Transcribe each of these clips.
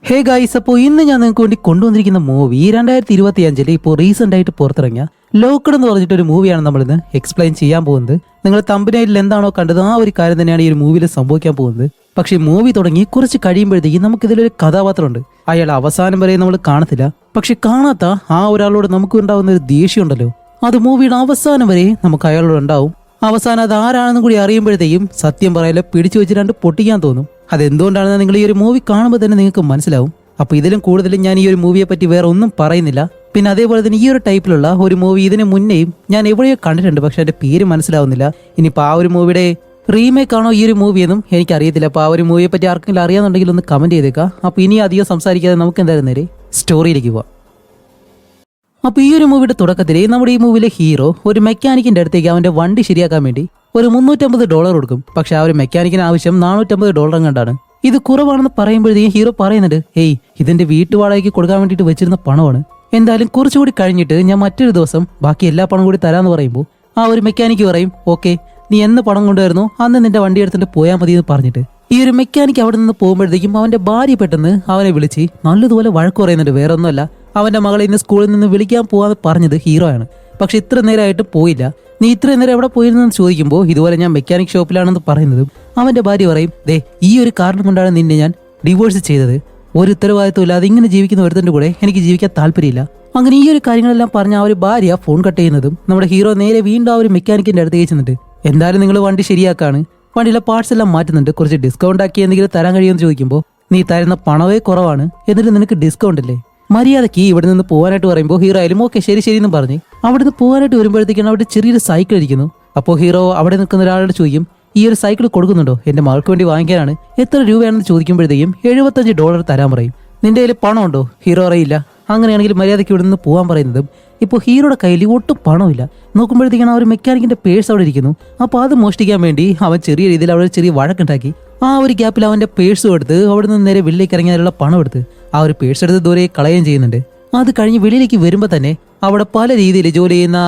Hey guys, അപ്പോൾ ഇന്ന് ഞാൻ നിങ്ങൾക്ക് വേണ്ടി കൊണ്ടുവന്നിരിക്കുന്ന മൂവി 2025 ഇപ്പോൾ റീസെന്റ് ആയിട്ട് പുറത്തിറങ്ങിയ ലോക്കഡ് എന്ന് പറഞ്ഞിട്ട് ഒരു മൂവിയാണ് നമ്മളിന്ന് എക്സ്പ്ലെയിൻ ചെയ്യാൻ പോകുന്നത്. നിങ്ങൾ തമ്പനയിൽ എന്താണോ കണ്ടത് ആ ഒരു കാര്യം തന്നെയാണ് ഈ ഒരു മൂവിയിൽ സംഭവിക്കാൻ പോകുന്നത്. പക്ഷേ മൂവി തുടങ്ങി കുറച്ച് കഴിയുമ്പോഴത്തേക്ക് നമുക്കിതിലൊരു കഥാപാത്രമുണ്ട്. അയാൾ അവസാനം വരെ നമ്മൾ കാണത്തില്ല. പക്ഷെ കാണാത്ത ആ ഒരാളോട് നമുക്ക് ഉണ്ടാവുന്ന ഒരു ദേഷ്യമുണ്ടല്ലോ, അത് മൂവിയുടെ അവസാനം വരെ നമുക്ക് അയാളോട് ഉണ്ടാവും. അവസാനം അത് ആരാണെന്നും കൂടി അറിയുമ്പോഴത്തേക്കും സത്യം പറയാലോ പിടിച്ചു വെച്ച് രണ്ട് പൊട്ടിക്കാൻ തോന്നും. അതെന്തുകൊണ്ടാണെന്ന് നിങ്ങൾ ഈ ഒരു മൂവി കാണുമ്പോൾ തന്നെ നിങ്ങൾക്ക് മനസ്സിലാവും. അപ്പോൾ ഇതിലും കൂടുതലും ഞാൻ ഈ ഒരു മൂവിയെ പറ്റി വേറെ ഒന്നും പറയുന്നില്ല. പിന്നെ അതേപോലെ തന്നെ ഈ ഒരു ടൈപ്പിലുള്ള ഒരു മൂവി ഇതിന് മുന്നേയും ഞാൻ എവിടെയോ കണ്ടിട്ടുണ്ട്, പക്ഷെ അതിന്റെ പേര് മനസ്സിലാവുന്നില്ല. ഇനിയിപ്പോൾ ആ ഒരു മൂവിയുടെ റീമേക്ക് ആണോ ഈ ഒരു മൂവിയെന്നും എനിക്കറിയത്തില്ല. അപ്പോൾ ആ ഒരു മൂവിയെ പറ്റി ആർക്കെങ്കിലും അറിയാന്നുണ്ടെങ്കിൽ ഒന്ന് കമന്റ് ചെയ്തേക്കാം. അപ്പോൾ ഇനി അധികം സംസാരിക്കാതെ നമുക്ക് എന്തായാലും നേരെ സ്റ്റോറിയിലേക്ക് പോവാം. അപ്പോൾ ഈ ഒരു മൂവിയുടെ തുടക്കത്തിൽ നമ്മുടെ ഈ മൂവിയിലെ ഹീറോ ഒരു മെക്കാനിക്കിന്റെ അടുത്തേക്ക് അവന്റെ വണ്ടി ശരിയാക്കാൻ വേണ്ടി ഒരു $350 കൊടുക്കും. പക്ഷെ ആ ഒരു മെക്കാനിക്കിന് ആവശ്യം $450 കണ്ടാണ്. ഇത് കുറവാണെന്ന് പറയുമ്പോഴത്തേക്കും ഹീറോ പറയുന്നുണ്ട്, ഏയ് ഇതിന്റെ വീട്ടുവാടകയ്ക്ക് കൊടുക്കാൻ വേണ്ടിയിട്ട് വെച്ചിരുന്ന പണമാണ്, എന്തായാലും കുറച്ചുകൂടി കഴിഞ്ഞിട്ട് ഞാൻ മറ്റൊരു ദിവസം ബാക്കി എല്ലാ പണം കൂടി തരാമെന്ന് പറയുമ്പോൾ ആ ഒരു മെക്കാനിക്ക് പറയും, ഓക്കെ നീ എന്ന് പണം കൊണ്ടുവരുന്നു അന്ന് നിന്റെ വണ്ടി എടുത്തിട്ട് പോയാൽ മതി എന്ന് പറഞ്ഞിട്ട് ഈ ഒരു മെക്കാനിക്ക് അവിടെ നിന്ന് പോകുമ്പോഴത്തേക്കും അവന്റെ ഭാര്യ പെട്ടെന്ന് അവനെ വിളിച്ച് നല്ലതുപോലെ വഴക്ക് പറയുന്നുണ്ട്. വേറെ ഒന്നുമല്ല, അവന്റെ മകളെ ഇന്ന് സ്കൂളിൽ നിന്ന് വിളിക്കാൻ പോവാന്ന് പറഞ്ഞത് ഹീറോ ആണ്. പക്ഷെ ഇത്ര നേരമായിട്ട് പോയില്ല. നീ ഇത്രയും നേരം എവിടെ പോയിരുന്നെന്ന് ചോദിക്കുമ്പോൾ ഇതുപോലെ ഞാൻ മെക്കാനിക് ഷോപ്പിലാണെന്ന് പറയുന്നതും അവന്റെ ഭാര്യ പറയും, ദേ ഈ ഒരു കാരണം കൊണ്ടാണ് നിന്നെ ഞാൻ ഡിവോഴ്സ് ചെയ്തത്. ഒരു ഉത്തരവാദിത്വം ഇല്ലാതെ ഇങ്ങനെ ജീവിക്കുന്ന ഒരുത്തന്റെ കൂടെ എനിക്ക് ജീവിക്കാൻ താല്പര്യമില്ല. അങ്ങനെ ഈ ഒരു കാര്യങ്ങളെല്ലാം പറഞ്ഞ ആ ഒരു ഭാര്യ ഫോൺ കട്ട് ചെയ്യുന്നതും നമ്മുടെ ഹീറോ നേരെ വീണ്ടും ആ ഒരു മെക്കാനിക്കിന്റെ അടുത്തേക്ക് ചെന്നിട്ട്, എന്തായാലും നിങ്ങൾ വണ്ടി ശരിയാക്കാണ്, വണ്ടിയിലെ പാർട്സ് എല്ലാം മാറ്റുന്നുണ്ട്, കുറച്ച് ഡിസ്കൗണ്ട് ആക്കി എന്തെങ്കിലും തരാൻ കഴിയുമെന്ന് ചോദിക്കുമ്പോൾ നീ തരുന്ന പണവേ കുറവാണ്, എന്നിട്ട് നിനക്ക് ഡിസ്കൗണ്ട് അല്ലേ, മര്യാദയ്ക്ക് ഇവിടെ നിന്ന് പോകാനായിട്ട് പറയുമ്പോൾ ഹീറോ ആയാലും ഓക്കെ ശരി ശരി എന്നും പറഞ്ഞ് അവിടെ നിന്ന് പോകാനായിട്ട് വരുമ്പോഴത്തേക്കാണ് അവിടെ ചെറിയൊരു സൈക്കിൾ ഇരിക്കുന്നു. അപ്പോൾ ഹീറോ അവിടെ നിൽക്കുന്ന ഒരാളോട് ചോദിക്കും, ഈ ഒരു സൈക്കിൾ കൊടുക്കുന്നുണ്ടോ, എന്റെ മകൾക്ക് വേണ്ടി വാങ്ങിക്കാനാണ്, എത്ര രൂപയാണെന്ന് ചോദിക്കുമ്പോഴത്തേക്കും $75 തരാൻ പറയും. നിന്റെ കയ്യിൽ പണമുണ്ടോ? ഹീറോ അറിയില്ല. അങ്ങനെയാണെങ്കിൽ മര്യാദയ്ക്ക് ഇവിടെ നിന്ന് പോകാൻ പറയുന്നതും ഇപ്പോൾ ഹീറോയുടെ കയ്യിൽ ഒട്ടും പണമില്ല. നോക്കുമ്പോഴത്തേക്കാണ് ആ ഒരു മെക്കാനിക്കിന്റെ പേഴ്സ് അവിടെ ഇരിക്കുന്നു. അപ്പോൾ അത് മോഷ്ടിക്കാൻ വേണ്ടി അവൻ ചെറിയ രീതിയിൽ അവിടെ ചെറിയ വഴക്കുണ്ടാക്കി. ആ ഒരു ഗ്യാപ്പിൽ അവന്റെ പേഴ്സും എടുത്ത് അവിടെ നിന്ന് നേരെ വെളിയിലേക്ക് ഇറങ്ങിയാലുള്ള പണം എടുത്ത് ആ ഒരു പേഴ്സ് എടുത്ത് ദൂരെ കളയുകയും ചെയ്യുന്നുണ്ട്. അത് കഴിഞ്ഞ് വെളിയിലേക്ക് വരുമ്പോൾ തന്നെ അവിടെ പല രീതിയിൽ ജോലി ചെയ്യുന്ന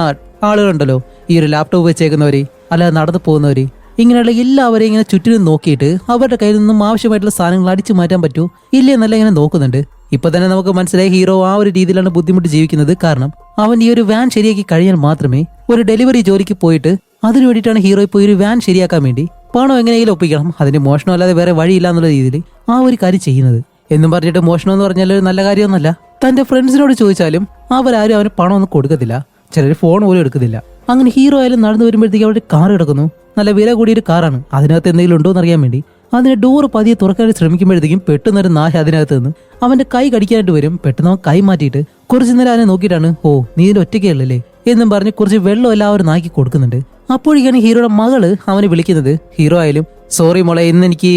ആളുകളുണ്ടല്ലോ, ഈ ഒരു ലാപ്ടോപ്പ് വെച്ചേക്കുന്നവര്, അല്ലാതെ നടന്നു പോകുന്നവര്, ഇങ്ങനെയുള്ള എല്ലാവരെയും ഇങ്ങനെ ചുറ്റിനും നോക്കിയിട്ട് അവരുടെ കയ്യിൽ നിന്നും ആവശ്യമായിട്ടുള്ള സാധനങ്ങൾ അടിച്ചു മാറ്റാൻ പറ്റൂ ഇല്ലേ എന്നല്ല ഇങ്ങനെ നോക്കുന്നുണ്ട്. ഇപ്പൊ തന്നെ നമുക്ക് മനസ്സിലായി ഹീറോ ആ ഒരു രീതിയിലാണ് ബുദ്ധിമുട്ട് ജീവിക്കുന്നത്. കാരണം അവൻ ഈ ഒരു വാൻ ശരിയാക്കി കഴിഞ്ഞാൽ മാത്രമേ ഒരു ഡെലിവറി ജോലിക്ക് പോയിട്ട് അതിനു വേണ്ടിയിട്ടാണ് ഹീറോ ഇപ്പോൾ ഒരു വാൻ ശരിയാക്കാൻ വേണ്ടി പണം എങ്ങനെയെങ്കിലും ഒപ്പിക്കണം, അതിന്റെ മോഷണം അല്ലാതെ വേറെ വഴിയില്ല എന്നുള്ള രീതിയിൽ ആ ഒരു കാര്യം ചെയ്യുന്നത്. എന്നും പറഞ്ഞിട്ട് മോഷണം എന്ന് പറഞ്ഞാൽ ഒരു നല്ല കാര്യമൊന്നുമല്ല. തന്റെ ഫ്രണ്ട്സിനോട് ചോദിച്ചാലും അവരാരും അവന് പണം ഒന്നും കൊടുക്കത്തില്ല, ചിലർ ഫോൺ പോലും എടുക്കത്തില്ല. അങ്ങനെ ഹീറോ ആയാലും നടന്നു വരുമ്പോഴത്തേക്ക് അവിടെ കാർ കിടക്കുന്നു. നല്ല വില കൂടിയൊരു കാറാണ്. അതിനകത്ത് എന്തെങ്കിലും ഉണ്ടോ എന്ന് അറിയാൻ വേണ്ടി അതിന്റെ ഡോറ് പതിയെ തുറക്കാൻ ശ്രമിക്കുമ്പോഴത്തേക്കും പെട്ടെന്നൊരു നായ അതിനകത്ത് നിന്ന് അവന്റെ കൈ കടിക്കാനായിട്ട് വരും. പെട്ടെന്ന് അവൻ കൈ മാറ്റിയിട്ട് കുറച്ചു നേരം അതിനെ നോക്കിയിട്ടാണ്, ഓ നീ ഇതിന്റെ ഒറ്റയ്ക്കല്ലേ എന്നും പറഞ്ഞ് കുറച്ച് വെള്ളം എല്ലാവരും നാക്കി കൊടുക്കുന്നുണ്ട്. അപ്പോഴേക്കാണ് ഹീറോയുടെ മകള് അവനെ വിളിക്കുന്നത്. ഹീറോ ആയാലും സോറി മോളെ, ഇന്ന് എനിക്ക്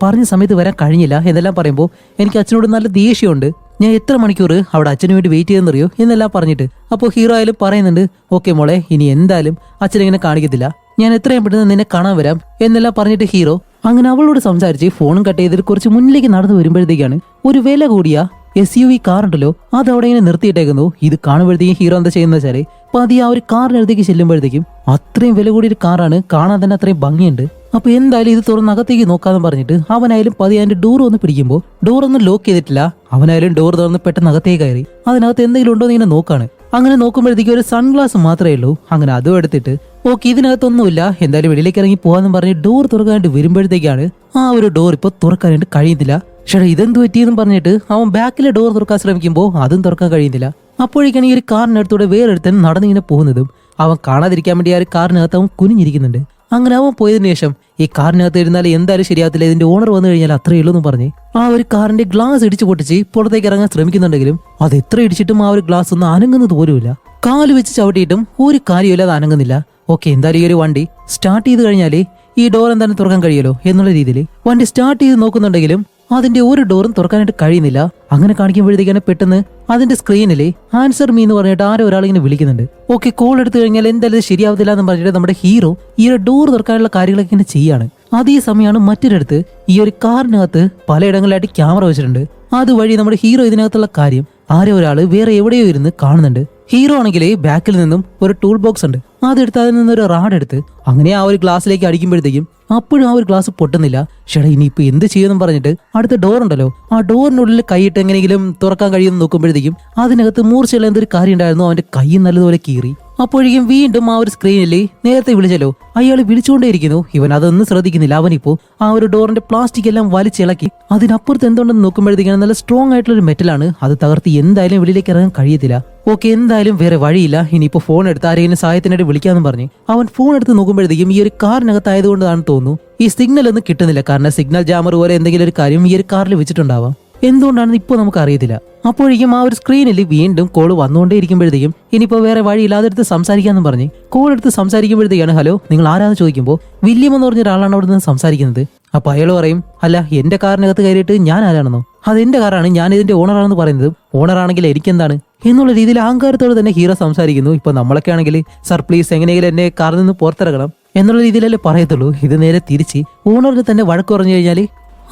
പറഞ്ഞ സമയത്ത് വരാൻ കഴിഞ്ഞില്ല എന്നെല്ലാം പറയുമ്പോൾ എനിക്ക് അച്ഛനോട് നല്ല ദേഷ്യമുണ്ട്, ഞാൻ എത്ര മണിക്കൂർ അവിടെ അച്ഛന് വേണ്ടി വെയിറ്റ് ചെയ്യുന്നറിയോ എന്നെല്ലാം പറഞ്ഞിട്ട് അപ്പോൾ ഹീറോ ആയാലും പറയുന്നുണ്ട്, ഓക്കെ മോളെ ഇനി എന്തായാലും അച്ഛനിങ്ങനെ കാണിക്കത്തില്ല, ഞാൻ എത്രയും പെട്ടെന്ന് നിന്നെ കാണാൻ വരാം എന്നെല്ലാം പറഞ്ഞിട്ട് ഹീറോ അങ്ങനെ അവളോട് സംസാരിച്ച് ഫോണും കട്ട് ചെയ്തിട്ട് കുറച്ച് മുന്നിലേക്ക് നടന്നു വരുമ്പോഴത്തേക്കാണ് ഒരു വില കൂടിയ SUV കാർ ഉണ്ടല്ലോ അത് അവിടെ ഇങ്ങനെ നിർത്തിയിട്ടേക്കുന്നു. ഇത് കാണുമ്പോഴത്തേക്കും ഹീറോ എന്താ ചെയ്യുന്ന വെച്ചാല് പതിയെ ആ ഒരു കാറിനടുത്തേക്ക് ചെല്ലുമ്പോഴത്തേക്കും അത്രയും വില കൂടിയൊരു കാറാണ്, കാണാൻ തന്നെ അത്രയും ഭംഗിയുണ്ട്. അപ്പൊ എന്തായാലും ഇത് തുറന്ന് അകത്തേക്ക് നോക്കാന്ന് പറഞ്ഞിട്ട് അവനായാലും പതിയെ അതിന്റെ ഡോർ ഒന്ന് പിടിക്കുമ്പോൾ ഡോർ ഒന്നും ലോക്ക് ചെയ്തിട്ടില്ല. അവനായാലും ഡോർ തുറന്ന് പെട്ടെന്ന് അകത്തേക്ക് കയറി അതിനകത്ത് എന്തെങ്കിലും ഉണ്ടോ എന്ന് ഇങ്ങനെ നോക്കാണ്. അങ്ങനെ നോക്കുമ്പോഴത്തേക്ക് ഒരു സൺഗ്ലാസ് മാത്രമേ ഉള്ളൂ. അങ്ങനെ അതും എടുത്തിട്ട് ഓക്കെ ഇതിനകത്തൊന്നുമില്ല, എന്തായാലും വെളിയിലേക്ക് ഇറങ്ങി പോകാന്ന് പറഞ്ഞ് ഡോർ തുറക്കാനായിട്ട് വരുമ്പോഴത്തേക്കാണ് ആ ഒരു ഡോർ ഇപ്പൊ തുറക്കാനായിട്ട് കഴിയുന്നില്ല. പക്ഷേ ഇതെന്ത് പറ്റിയെന്നും പറഞ്ഞിട്ട് അവൻ ബാക്കിലെ ഡോർ തുറക്കാൻ ശ്രമിക്കുമ്പോൾ അതും തുറക്കാൻ കഴിയുന്നില്ല. അപ്പോഴേക്കാണ് ഈ ഒരു കാറിനടുത്തൂടെ വേറൊരുത്തൻ നടന്നിങ്ങനെ പോകുന്നതും അവൻ കാണാതിരിക്കാൻ വേണ്ടി ആ ഒരു കാറിനകത്ത് അവൻ കുനിഞ്ഞിരിക്കുന്നുണ്ട്. അങ്ങനെ അവൻ പോയതിനു ശേഷം ഈ കാറിനകത്ത് ഇരുന്നാൽ എന്തായാലും ശരിയാകത്തില്ല, ഇതിന്റെ ഓണർ വന്നു കഴിഞ്ഞാൽ അത്രയേ ഉള്ളൂ എന്ന് പറഞ്ഞ് ആ ഒരു കാറിന്റെ ഗ്ലാസ് ഇടിച്ചു പൊട്ടിച്ച് പുറത്തേക്ക് ഇറങ്ങാൻ ശ്രമിക്കുന്നുണ്ടെങ്കിലും അത് എത്ര ഇടിച്ചിട്ടും ആ ഒരു ഗ്ലാസ് ഒന്നും അനങ്ങുന്നത് പോലുമില്ല. കാല് വെച്ച് ചവിട്ടിയിട്ടും ഒരു കാര്യമില്ല, അത് അനങ്ങുന്നില്ല. ഓക്കെ എന്തായാലും ഈ ഒരു വണ്ടി സ്റ്റാർട്ട് ചെയ്ത് കഴിഞ്ഞാല് ഈ ഡോർ എന്തായാലും തുറക്കാൻ കഴിയുമല്ലോ എന്നുള്ള രീതിയിൽ വണ്ടി സ്റ്റാർട്ട് ചെയ്ത് നോക്കുന്നുണ്ടെങ്കിലും അതിന്റെ ഒരു ഡോറും തുറക്കാനായിട്ട് കഴിയുന്നില്ല. അങ്ങനെ കാണിക്കുമ്പോഴത്തേക്കാണ് പെട്ടെന്ന് അതിന്റെ സ്ക്രീനിൽ ആൻസർ മീ എന്ന് പറഞ്ഞിട്ട് ആരോ ഒരാൾ ഇങ്ങനെ വിളിക്കുന്നുണ്ട്. ഓക്കെ കോൾ എടുത്തു കഴിഞ്ഞാൽ എന്തായാലും ശരിയാവത്തില്ല എന്ന് പറഞ്ഞിട്ട് നമ്മുടെ ഹീറോ ഈ ഒരു ഡോർ തുറക്കാനുള്ള കാര്യങ്ങളൊക്കെ ഇങ്ങനെ ചെയ്യാണ്. അതേ സമയമാണ് മറ്റൊരിടത്ത് ഈ ഒരു കാറിനകത്ത് പലയിടങ്ങളിലായിട്ട് ക്യാമറ വെച്ചിട്ടുണ്ട്. അതുവഴി നമ്മുടെ ഹീറോ ഇതിനകത്തുള്ള കാര്യം ആരോ ഒരാൾ വേറെ എവിടെയോ ഇരുന്ന് കാണുന്നുണ്ട്. ഹീറോ ആണെങ്കിൽ ബാക്കിൽ നിന്നും ഒരു ടൂൾ ബോക്സ് ഉണ്ട്, അതെടുത്ത് അതിൽ നിന്നൊരു റാഡെടുത്ത് അങ്ങനെ ആ ഒരു ഗ്ലാസ്സിലേക്ക് അടിക്കുമ്പോഴത്തേക്കും അപ്പോഴും ആ ഒരു ഗ്ലാസ് പൊട്ടുന്നില്ല. ചേട്ടാ ഇനിയിപ്പോ എന്ത് ചെയ്യുമെന്നും പറഞ്ഞിട്ട് അടുത്ത ഡോർ ഉണ്ടല്ലോ, ആ ഡോറിനുള്ളിൽ കൈയിട്ട് എങ്ങനെയെങ്കിലും തുറക്കാൻ കഴിയുമെന്ന് നോക്കുമ്പോഴത്തേക്കും അതിനകത്ത് മൂർച്ചയുള്ള എന്തൊരു കാര്യം ഉണ്ടായിരുന്നു. അവന്റെ കൈ നല്ലതുപോലെ കീറി. അപ്പോഴേക്കും വീണ്ടും ആ ഒരു സ്ക്രീനിൽ നേരത്തെ വിളിച്ചല്ലോ അയാൾ വിളിച്ചുകൊണ്ടേയിരിക്കുന്നു. ഇവൻ അതൊന്നും ശ്രദ്ധിക്കുന്നില്ല. അവനിപ്പോ ആ ഒരു ഡോറിന്റെ പ്ലാസ്റ്റിക് എല്ലാം വലിച്ചിളക്കി അതിനപ്പുറത്ത് എന്തുകൊണ്ടെന്ന് നോക്കുമ്പോഴത്തേക്കാണ് നല്ല സ്ട്രോങ് ആയിട്ടുള്ള ഒരു മെറ്റലാണ്. അത് തകർത്ത് എന്തായാലും വെളിയിലേക്ക് ഇറങ്ങാൻ കഴിയത്തില്ല. ഓക്കെ, എന്തായാലും വേറെ വഴിയില്ല, ഇനിയിപ്പോ ഫോൺ എടുത്ത് ആരെങ്കിലും സഹായത്തിനായിട്ട് വിളിക്കാന്ന് പറഞ്ഞ് അവൻ ഫോൺ എടുത്ത് നോക്കുമ്പോഴത്തേക്കും ഈ ഒരു കാറിനകത്തായതുകൊണ്ടാണ് തോന്നുന്നു ഈ സിഗ്നൽ ഒന്നും കിട്ടുന്നില്ല. കാരണം സിഗ്നൽ ജാമർ പോലെ എന്തെങ്കിലും ഒരു കാര്യം ഈ ഒരു കാറിൽ വെച്ചിട്ടുണ്ടാവാം. എന്തുകൊണ്ടാണെന്ന് ഇപ്പോൾ നമുക്ക് അറിയത്തില്ല. അപ്പോഴേക്കും ആ ഒരു സ്ക്രീനിൽ വീണ്ടും കോൾ വന്നുകൊണ്ടേ ഇരിക്കുമ്പോഴത്തേക്കും ഇനിയിപ്പോ വേറെ വഴിയില്ലാതെ എടുത്ത് സംസാരിക്കാന്ന് പറഞ്ഞ് കോൾ എടുത്ത് സംസാരിക്കുമ്പോഴത്തേക്കാണ് ഹലോ നിങ്ങൾ ആരാന്ന് ചോദിക്കുമ്പോൾ വില്യം എന്ന് പറഞ്ഞ ഒരാളാണ് അവിടെ നിന്ന് സംസാരിക്കുന്നത്. അപ്പൊ അയാൾ പറയും അല്ല എന്റെ കാറിനകത്ത് കയറിയിട്ട് ഞാൻ ആരാണെന്നോ, അതെന്റെ കാറാണ്, ഞാൻ ഇതിന്റെ ഓണറാണെന്ന് പറയുന്നത്. ഓണറാണെങ്കിൽ എനിക്കെന്താണ് എന്നുള്ള രീതിയിൽ അഹങ്കാരത്തോടെ തന്നെ ഹീറോ സംസാരിക്കുന്നു. ഇപ്പൊ നമ്മളൊക്കെ ആണെങ്കിൽ സർ പ്ലീസ് എങ്ങനെയെങ്കിലും എന്നെ കാറിൽ നിന്ന് പുറത്തിറങ്ങണം എന്നുള്ള രീതിയിലല്ലേ പറയത്തുള്ളൂ. ഇത് നേരെ തിരിച്ച് ഓണറിന് തന്നെ വഴക്ക് പറഞ്ഞു കഴിഞ്ഞാല്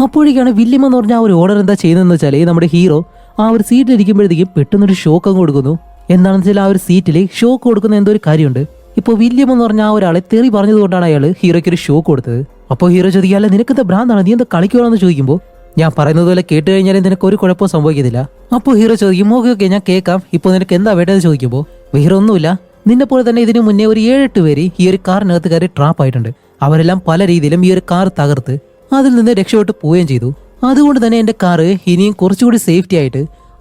അപ്പോഴേക്കാണ് വില്യം എന്ന് പറഞ്ഞ ആ ഒരു ഓർഡർ എന്താ ചെയ്യുന്നതെന്ന് വെച്ചാൽ നമ്മുടെ ഹീറോ ആ ഒരു സീറ്റിൽ ഇരിക്കുമ്പോഴത്തേക്കും പെട്ടെന്നൊരു ഷോക്ക് അങ്ങ് കൊടുക്കുന്നു. എന്താണെന്ന് വെച്ചാൽ ആ ഒരു സീറ്റിൽ ഷോക്ക് കൊടുക്കുന്ന എന്തോ ഒരു കാര്യമുണ്ട്. ഇപ്പോൾ വില്യം എന്ന് പറഞ്ഞ ആ ഒരാളെ തെറി പറഞ്ഞതുകൊണ്ടാണ് അയാൾ ഹീറോയ്ക്ക് ഒരു ഷോക്ക് കൊടുത്തത്. അപ്പോൾ ഹീറോ ചോദിക്കാല്ലേ നിനക്കെന്താ ഭ്രാന്താണ്, നീ എന്താ കളിക്കുകയാണെന്ന് ചോദിക്കുമ്പോൾ ഞാൻ പറയുന്നത് പോലെ കേട്ട് കഴിഞ്ഞാൽ നിനക്ക് ഒരു കുഴപ്പവും സംഭവിക്കത്തില്ല. അപ്പോൾ ഹീറോ ചോദിക്കും ഓക്കെ ഞാൻ കേൾക്കാം, ഇപ്പോൾ നിനക്ക് എന്താ വേണ്ടതെന്ന് ചോദിക്കുമ്പോൾ വേറെ ഒന്നുമില്ല, നിന്നെ പോലെ തന്നെ ഇതിനു മുന്നേ ഒരു 7-8 പേര് ഈ ഒരു കാറിനകത്ത് കയറി ട്രാപ്പ് ആയിട്ടുണ്ട്. അവരെല്ലാം പല രീതിയിലും ഈ ഒരു കാർ തകർത്ത് അതിൽ നിന്ന് രക്ഷപ്പെട്ട് പോവുകയും ചെയ്തു. അതുകൊണ്ട് തന്നെ എന്റെ കാറ് ഇനിയും കുറച്ചുകൂടി സേഫ്റ്റി ആയിട്ട്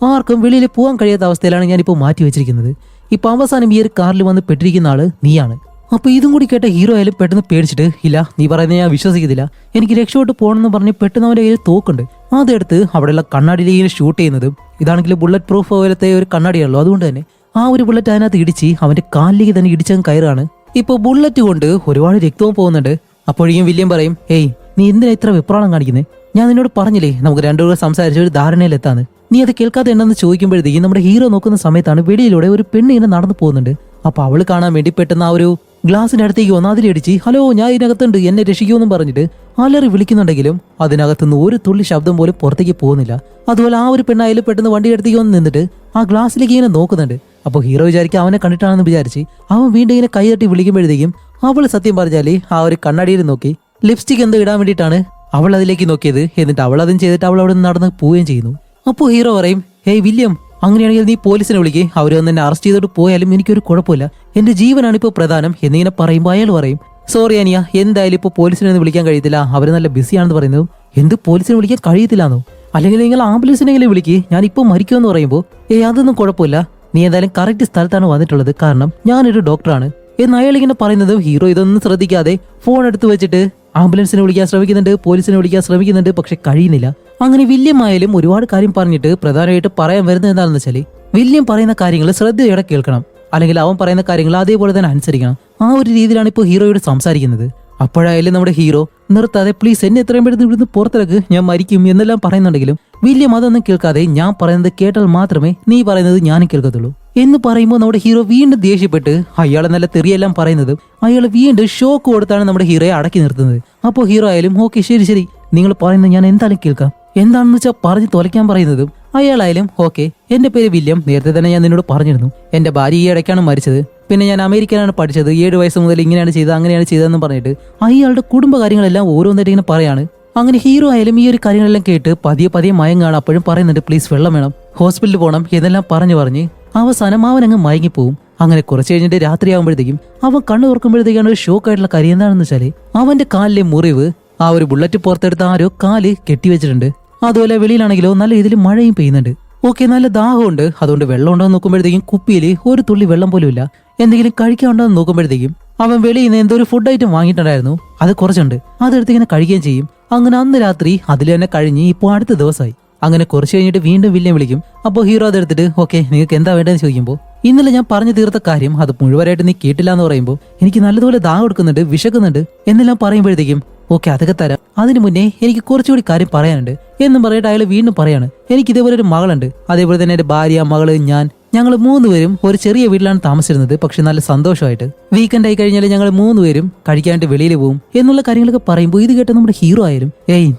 ആർക്കും വെളിയിൽ പോകാൻ കഴിയാത്ത അവസ്ഥയിലാണ് ഞാനിപ്പോൾ മാറ്റി വെച്ചിരിക്കുന്നത്. ഇപ്പൊ അവസാനം ഈ ഒരു കാറിൽ വന്ന് പെട്ടിരിക്കുന്ന ആള് നീയാണ്. അപ്പൊ ഇതും കൂടി കേട്ട ഹീറോ ആയാലും പെട്ടെന്ന് പേടിച്ചിട്ട് ഇല്ല നീ പറയുന്നത് ഞാൻ വിശ്വസിക്കത്തില്ല, എനിക്ക് രക്ഷപ്പെട്ട് പോകണമെന്ന് പറഞ്ഞ് പെട്ടെന്ന് അവന്റെ കയ്യിൽ തോക്കുണ്ട്. അതെടുത്ത് അവിടെയുള്ള കണ്ണാടിയിലേക്ക് ഷൂട്ട് ചെയ്യുന്നതും ഇതാണെങ്കിൽ ബുള്ളറ്റ് പ്രൂഫ് പോലത്തെ ഒരു കണ്ണാടിയാണല്ലോ, അതുകൊണ്ട് തന്നെ ആ ഒരു ബുള്ളറ്റ് അതിനകത്ത് ഇടിച്ച് അവന്റെ കാലിലേക്ക് തന്നെ ഇടിച്ചങ്ങ് കയറാണ്. ഇപ്പൊ ബുള്ളറ്റ് കൊണ്ട് ഒരുപാട് രക്തവും പോകുന്നുണ്ട്. അപ്പോഴേക്കും വില്യം പറയും ഏയ് നീ എന്തിനാ ഇത്ര വെപ്രാളം കാണിക്കുന്നത്, ഞാൻ നിന്നോട് പറഞ്ഞില്ലേ നമുക്ക് രണ്ടുപേരും സംസാരിച്ച ഒരു ധാരണയിലെത്താന്ന്, നീ അത് കേൾക്കാതെ ഉണ്ടെന്ന് ചോദിക്കുമ്പോഴത്തേക്കും നമ്മുടെ ഹീറോ നോക്കുന്ന സമയത്താണ് വെളിയിലൂടെ ഒരു പെണ്ണ് ഇങ്ങനെ നടന്നു പോകുന്നുണ്ട്. അപ്പൊ അവള് കാണാൻ വേണ്ടി പെട്ടെന്ന് ആ ഒരു ഗ്ലാസിന്റെ അടുത്തേക്ക് വന്ന് അതിലടിച്ച് ഹലോ ഞാൻ ഇതിനകത്തുണ്ട് എന്നെ രക്ഷിക്കുമെന്നും പറഞ്ഞിട്ട് അലറി വിളിക്കുന്നുണ്ടെങ്കിലും അതിനകത്തുനിന്ന് ഒരു തുള്ളി ശബ്ദം പോലും പുറത്തേക്ക് പോകുന്നില്ല. അതുപോലെ ആ ഒരു പെണ്ണായാലും പെട്ടെന്ന് വണ്ടിയുടെ അടുത്തേക്ക് വന്ന് നിന്നിട്ട് ആ ഗ്ലാസ്സിലേക്ക് ഇങ്ങനെ നോക്കുന്നുണ്ട്. അപ്പോൾ ഹീറോ വിചാരിക്കും അവനെ കണ്ടിട്ടാണെന്ന് വിചാരിച്ച് അവൻ വീണ്ടും ഇങ്ങനെ കൈ തട്ടി വിളിക്കുമ്പോഴത്തേക്കും അവള് സത്യം പറഞ്ഞാല് ആ ഒരു കണ്ണാടിയിൽ നോക്കി ലിപ്സ്റ്റിക് എന്തോ ഇടാൻ വേണ്ടിയിട്ടാണ് അവൾ അതിലേക്ക് നോക്കിയത്. എന്നിട്ട് അവൾ അതും ചെയ്തിട്ട് അവൾ അവിടെ നിന്ന് നടന്ന് പോവുകയും ചെയ്യുന്നു. അപ്പോൾ ഹീറോ പറയും ഹേയ് വില്യം അങ്ങനെയാണെങ്കിൽ നീ പോലീസിനെ വിളിക്ക്, അവർ വന്ന് എന്നെ അറസ്റ്റ് ചെയ്തോട്ട് പോയാലും എനിക്കൊരു കുഴപ്പമില്ല, എന്റെ ജീവനാണ് ഇപ്പോൾ പ്രധാനം എന്നിങ്ങനെ പറയുമ്പോൾ അയാൾ പറയും സോറി അനിയ എന്തായാലും ഇപ്പോൾ പോലീസിനെ ഒന്നും വിളിക്കാൻ കഴിയത്തില്ല, അവർ നല്ല ബിസിയാണെന്ന് പറയുന്നതും എന്ത് പോലീസിനെ വിളിക്കാൻ കഴിയത്തില്ലാന്നോ, അല്ലെങ്കിൽ നിങ്ങൾ ആംബുലൻസിനെങ്കിലും വിളിക്ക് ഞാൻ ഇപ്പോൾ മരിക്കുമെന്ന് പറയുമ്പോൾ അതൊന്നും കുഴപ്പമില്ല, നീ എന്തായാലും കറക്റ്റ് സ്ഥലത്താണ് വന്നിട്ടുള്ളത്, കാരണം ഞാനൊരു ഡോക്ടറാണ് എന്ന് അയാൾ ഇങ്ങനെ പറയുന്നതും ഹീറോ ഇതൊന്നും ശ്രദ്ധിക്കാതെ ഫോൺ എടുത്ത് വെച്ചിട്ട് ആംബുലൻസിനെ വിളിക്കാൻ ശ്രമിക്കുന്നുണ്ട്, പോലീസിനെ വിളിക്കാൻ ശ്രമിക്കുന്നുണ്ട്, പക്ഷെ കഴിയുന്നില്ല. അങ്ങനെ വില്യം ആയാലും ഒരുപാട് കാര്യം പറഞ്ഞിട്ട് പ്രധാനമായിട്ട് പറയാൻ വരുന്നത് എന്താണെന്ന് വെച്ചാൽ വില്യം പറയുന്ന കാര്യങ്ങൾ ശ്രദ്ധയോടെ കേൾക്കണം, അല്ലെങ്കിൽ അവൻ പറയുന്ന കാര്യങ്ങൾ അതേപോലെ തന്നെ അനുസരിക്കണം. ആ ഒരു രീതിയിലാണ് ഇപ്പോൾ ഹീറോയോട് സംസാരിക്കുന്നത്. അപ്പോഴായാലും നമ്മുടെ ഹീറോ നിർത്താതെ പ്ലീസ് എന്നെ എത്രയും പെട്ടെന്ന് ഇവിടുന്ന് പുറത്തിറക്ക്, ഞാൻ മരിക്കും എന്നെല്ലാം പറയുന്നുണ്ടെങ്കിലും വില്യം അതൊന്നും കേൾക്കാതെ ഞാൻ പറയുന്നത് കേട്ടാൽ മാത്രമേ നീ പറയുന്നത് ഞാനും കേൾക്കത്തുള്ളൂ എന്ന് പറയുമ്പോൾ നമ്മുടെ ഹീറോ വീണ്ടും ദേഷ്യപ്പെട്ട് അയാളെ നല്ല തെറിയെല്ലാം പറയുന്നത് അയാൾ വീണ്ടും ഷോക്ക് കൊടുത്താണ് നമ്മുടെ ഹീറോയെ അടക്കി നിർത്തുന്നത്. അപ്പോൾ ഹീറോ ആയാലും ഓക്കെ ശരി നിങ്ങൾ പറയുന്നത് ഞാൻ എന്തായാലും കേൾക്കാം, എന്താണെന്ന് വെച്ചാൽ പറഞ്ഞ് തുലയ്ക്കാൻ പറയുന്നതും അയാളായാലും ഓക്കെ എന്റെ പേര് വില്യം, നേരത്തെ തന്നെ ഞാൻ നിന്നോട് പറഞ്ഞിരുന്നു, എന്റെ ഭാര്യ ഈ ഇടയ്ക്കാണ് മരിച്ചത്, പിന്നെ ഞാൻ അമേരിക്കയിലാണ് പഠിച്ചത്, 7 വയസ്സ് മുതൽ ഇങ്ങനെയാണ് ചെയ്തത് അങ്ങനെയാണ് ചെയ്തതെന്ന് പറഞ്ഞിട്ട് അയാളുടെ കുടുംബകാര്യങ്ങളെല്ലാം ഓരോന്നായിട്ട് ഇങ്ങനെ പറയാണ്. അങ്ങനെ ഹീറോ ആയാലും ഈ ഒരു കാര്യങ്ങളെല്ലാം കേട്ട് പതിയെ മയങ്ങാണ്. അപ്പോഴും പറയുന്നുണ്ട് പ്ലീസ് വെള്ളം വേണം, ഹോസ്പിറ്റലിൽ പോകണം എന്നെല്ലാം പറഞ്ഞ് അവസാനം അവൻ അങ്ങ് മയങ്ങിപ്പോവും. അങ്ങനെ കുറച്ച് കഴിഞ്ഞിട്ട് രാത്രിയാകുമ്പോഴത്തേക്കും അവൻ കണ്ണു തുറക്കുമ്പോഴത്തേക്കാണ് ഒരു ഷോക്ക് ആയിട്ടുള്ള കാര്യം എന്താണെന്ന് വെച്ചാല് അവന്റെ കാലിലെ മുറിവ് ആ ഒരു ബുള്ളറ്റ് പുറത്തെടുത്ത് ആരോ കാല് കെട്ടിവെച്ചിട്ടുണ്ട്. അതുപോലെ വെളിയിലാണെങ്കിലോ നല്ല ഇതിൽ മഴയും പെയ്യുന്നുണ്ട്. ഓക്കെ നല്ല ദാഹമുണ്ട്, അതുകൊണ്ട് വെള്ളം ഉണ്ടോ എന്ന് നോക്കുമ്പോഴത്തേക്കും കുപ്പിയിൽ ഒരു തുള്ളി വെള്ളം പോലും ഇല്ല. എന്തെങ്കിലും കഴിക്കാനുണ്ടോ എന്ന് നോക്കുമ്പോഴത്തേക്കും അവൻ വെളിയിൽ നിന്ന് എന്തോ ഒരു ഫുഡ് ഐറ്റം വാങ്ങിയിട്ടുണ്ടായിരുന്നു, അത് കുറച്ചുണ്ട്, അതെടുത്ത് ഇങ്ങനെ കഴിക്കുകയും ചെയ്യും. അങ്ങനെ അന്ന് രാത്രി അതിൽ തന്നെ കഴിഞ്ഞ് ഇപ്പോൾ അടുത്ത ദിവസമായി. അങ്ങനെ കുറച്ച് കഴിഞ്ഞിട്ട് വീണ്ടും വില്യം വിളിക്കും. അപ്പോൾ ഹീറോ അതെടുത്തിട്ട് ഓക്കെ നിങ്ങൾക്ക് എന്താ വേണ്ടതെന്ന് ചോദിക്കുമ്പോൾ ഇന്നലെ ഞാൻ പറഞ്ഞു തീർത്ത കാര്യം അത് മുഴുവനായിട്ട് നീ കേട്ടില്ല എന്ന് പറയുമ്പോൾ എനിക്ക് നല്ലതുപോലെ ദാഹം എടുക്കുന്നുണ്ട്, വിശക്കുന്നുണ്ട് എന്നെല്ലാം പറയുമ്പോഴത്തേക്കും ഓക്കെ അതൊക്കെ തരാം, അതിനു മുന്നേ എനിക്ക് കുറച്ചുകൂടി കാര്യം പറയാനുണ്ട് എന്നും പറഞ്ഞിട്ട് അയാൾ വീണ്ടും പറയാണ് എനിക്ക് ഇതേപോലെ ഒരു മകളുണ്ട്, അതേപോലെ തന്നെ എന്റെ ഭാര്യ മകള് ഞാൻ ഞങ്ങൾ 3 പേരും ഒരു ചെറിയ വീട്ടിലാണ് താമസിച്ചിരുന്നത്. പക്ഷെ നല്ല സന്തോഷമായിട്ട് വീക്കെൻഡ് ആയി കഴിഞ്ഞാൽ ഞങ്ങൾ 3 പേരും കഴിക്കാനായിട്ട് വെളിയിൽ പോകും എന്നുള്ള കാര്യങ്ങളൊക്കെ പറയുമ്പോൾ ഇത് കേട്ട് നമ്മുടെ ഹീറോ ആയാലും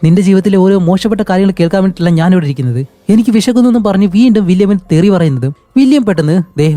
നിന്റെ ജീവിതത്തിലെ ഓരോ മോശപ്പെട്ട കാര്യങ്ങൾ കേൾക്കാൻ വേണ്ടിയിട്ടല്ല ഞാനിവിടെ ഇരിക്കുന്നത്, എനിക്ക് വിശക്കുന്നൊന്നും പറഞ്ഞ് വീണ്ടും വില്യമിന് തെറി പറയുന്നതും വില്യം പെട്ടെന്ന്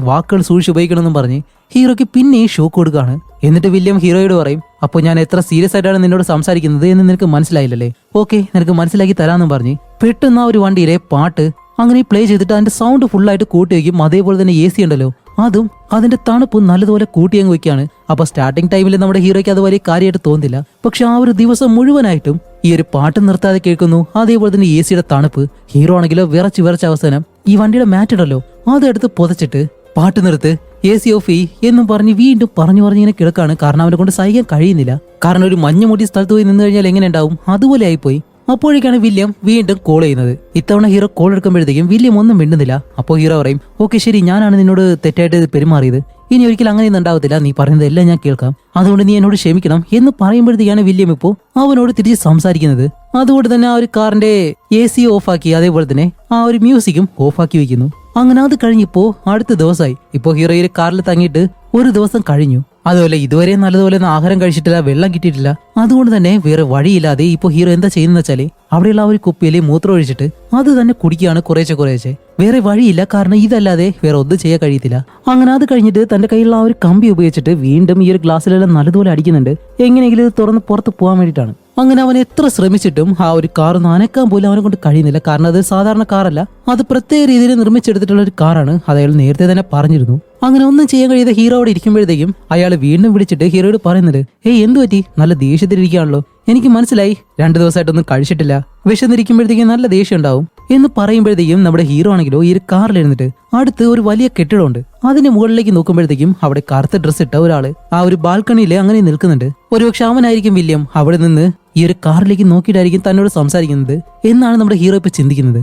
വാക്കുകൾ സൂക്ഷിച്ച് ഉപയോഗിക്കണമെന്നും പറഞ്ഞ് ഹീറോയ്ക്ക് പിന്നെ ഷോക്ക് കൊടുക്കുകയാണ്. എന്നിട്ട് വില്യം ഹീറോയോട് പറയും, അപ്പോൾ ഞാൻ എത്ര സീരിയസ് ആയിട്ടാണ് നിന്നോട് സംസാരിക്കുന്നത് എന്ന് നിനക്ക് മനസ്സിലായില്ലല്ലേ? ഓക്കെ, നിനക്ക് മനസ്സിലാക്കി തരാമെന്നും പറഞ്ഞ് പെട്ടെന്ന് ആ ഒരു വണ്ടിയിലെ പാട്ട് അങ്ങനെ പ്ലേ ചെയ്തിട്ട് അതിന്റെ സൗണ്ട് ഫുള്ളായിട്ട് കൂട്ടി വയ്ക്കും. അതേപോലെ തന്നെ AC ഉണ്ടല്ലോ അതും അതിന്റെ തണുപ്പ് നല്ലതുപോലെ കൂട്ടിയങ്ങ് വെക്കുകയാണ്. അപ്പൊ സ്റ്റാർട്ടിംഗ് ടൈമിൽ നമ്മുടെ ഹീറോയ്ക്ക് അത് വലിയ കാര്യമായിട്ട് തോന്നില്ല. പക്ഷെ ആ ഒരു ദിവസം മുഴുവനായിട്ടും ഈ ഒരു പാട്ട് നിർത്താതെ കേൾക്കുന്നു. അതേപോലെ തന്നെ AC തണുപ്പ്. ഹീറോ ആണെങ്കിലോ വിറച്ച് അവസാനം ഈ വണ്ടിയുടെ മാറ്റ് ഉണ്ടല്ലോ അതെടുത്ത് പുതച്ചിട്ട് പാട്ട് നിർത്ത്, AC ഓഫ് എന്നും പറഞ്ഞ് വീണ്ടും പറഞ്ഞു ഇങ്ങനെ കിടക്കാണ്. കാരണം അവനെ കൊണ്ട് സഹിക്കാൻ കഴിയുന്നില്ല. കാരണം ഒരു മഞ്ഞ് മൂട്ടിയ സ്ഥലത്ത് പോയി നിന്ന് കഴിഞ്ഞാൽ എങ്ങനെ ഉണ്ടാവും, അതുപോലെ ആയിപ്പോയി. അപ്പോഴേക്കാണ് വില്യം വീണ്ടും കോൾ ചെയ്യുന്നത്. ഇത്തവണ ഹീറോ കോൾ എടുക്കുമ്പോഴത്തേക്കും വില്യം ഒന്നും മിണ്ടുന്നില്ല. അപ്പോൾ ഹീറോ പറയും, ഓക്കെ ശരി, ഞാനാണ് നിന്നോട് തെറ്റായിട്ട് പെരുമാറിയത്, ഇനി ഒരിക്കലും അങ്ങനെയൊന്നും ഉണ്ടാവത്തില്ല, നീ പറയുന്നത് എല്ലാം ഞാൻ കേൾക്കാം, അതുകൊണ്ട് നീ എന്നോട് ക്ഷമിക്കണം എന്ന് പറയുമ്പോഴത്തേക്കാണ് വില്യം ഇപ്പോൾ അവനോട് തിരിച്ച് സംസാരിക്കുന്നത്. അതുകൊണ്ട് തന്നെ ആ ഒരു കാറിന്റെ AC ഓഫാക്കി അതേപോലെ തന്നെ ആ ഒരു മ്യൂസിക്കും ഓഫാക്കി വെക്കുന്നു. അങ്ങനെ അത് കഴിഞ്ഞിപ്പോ അടുത്ത ദിവസമായി. ഇപ്പോ ഹീറോ ഈ കാറിൽ തങ്ങിയിട്ട് ഒരു ദിവസം കഴിഞ്ഞു. അതുപോലെ ഇതുവരെ നല്ലതുപോലെ ഒന്നും ആഹാരം കഴിച്ചിട്ടില്ല, വെള്ളം കിട്ടിയിട്ടില്ല. അതുകൊണ്ട് തന്നെ വേറെ വഴിയില്ലാതെ ഇപ്പൊ ഹീറോ എന്താ ചെയ്യുന്ന വെച്ചാല് അവിടെയുള്ള ആ ഒരു കുപ്പിയില് മൂത്രം ഒഴിച്ചിട്ട് അത് തന്നെ കുടിക്കുകയാണ് കുറേശ്ശെ. വേറെ വഴിയില്ല, കാരണം ഇതല്ലാതെ വേറെ ഒന്നും ചെയ്യാൻ കഴിയത്തില്ല. അങ്ങനെ അത് കഴിഞ്ഞിട്ട് തന്റെ കയ്യിലുള്ള ആ ഒരു കമ്പി ഉപയോഗിച്ചിട്ട് വീണ്ടും ഈ ഒരു ഗ്ലാസ്സിലെല്ലാം നല്ലതുപോലെ അടിക്കുന്നുണ്ട്. എങ്ങനെയെങ്കിലും ഇത് തുറന്ന് പുറത്ത് പോകാൻ വേണ്ടിയിട്ടാണ്. അങ്ങനെ അവൻ എത്ര ശ്രമിച്ചിട്ടും ആ ഒരു കാർ നനക്കാൻ പോലും അവനെ കൊണ്ട് കഴിയുന്നില്ല. കാരണം അത് സാധാരണ കാറല്ല, അത് പ്രത്യേക രീതിയിൽ നിർമ്മിച്ചെടുത്തിട്ടുള്ള ഒരു കാറാണ്. അത് അയാൾ നേരത്തെ തന്നെ പറഞ്ഞിരുന്നു. അങ്ങനെ ഒന്നും ചെയ്യാൻ കഴിയാതെ ഹീറോ അവിടെ ഇരിക്കുമ്പോഴത്തേക്കും അയാൾ വീണ്ടും വിളിച്ചിട്ട് ഹീറോയോട് പറയുന്നത്, എന്തു പറ്റി, നല്ല ദേഷ്യത്തിലിരിക്കുകയാണല്ലോ, എനിക്ക് മനസ്സിലായി 2 ദിവസമായിട്ടൊന്നും കഴിച്ചിട്ടില്ല, വിശന്നിരിക്കുമ്പോഴത്തേക്കും നല്ല ദേഷ്യം ഉണ്ടാവും എന്ന് പറയുമ്പോഴത്തേക്കും നമ്മുടെ ഹീറോ ആണെങ്കിലോ ഈ ഒരു കാറിലിരുന്നിട്ട് അടുത്ത് ഒരു വലിയ കെട്ടിടമുണ്ട്. അതിന്റെ മുകളിലേക്ക് നോക്കുമ്പോഴത്തേക്കും അവിടെ കറുത്ത ഡ്രസ് ഇട്ട ഒരാള് ആ ഒരു ബാൽക്കണിയിൽ അങ്ങനെ നിൽക്കുന്നുണ്ട്. ഒരുപക്ഷെ അവനായിരിക്കും വില്യം. അവിടെ നിന്ന് ഈ ഒരു കാറിലേക്ക് നോക്കിയിട്ടായിരിക്കും തന്നോട് സംസാരിക്കുന്നത് എന്നാണ് നമ്മുടെ ഹീറോ ഇപ്പൊ ചിന്തിക്കുന്നത്.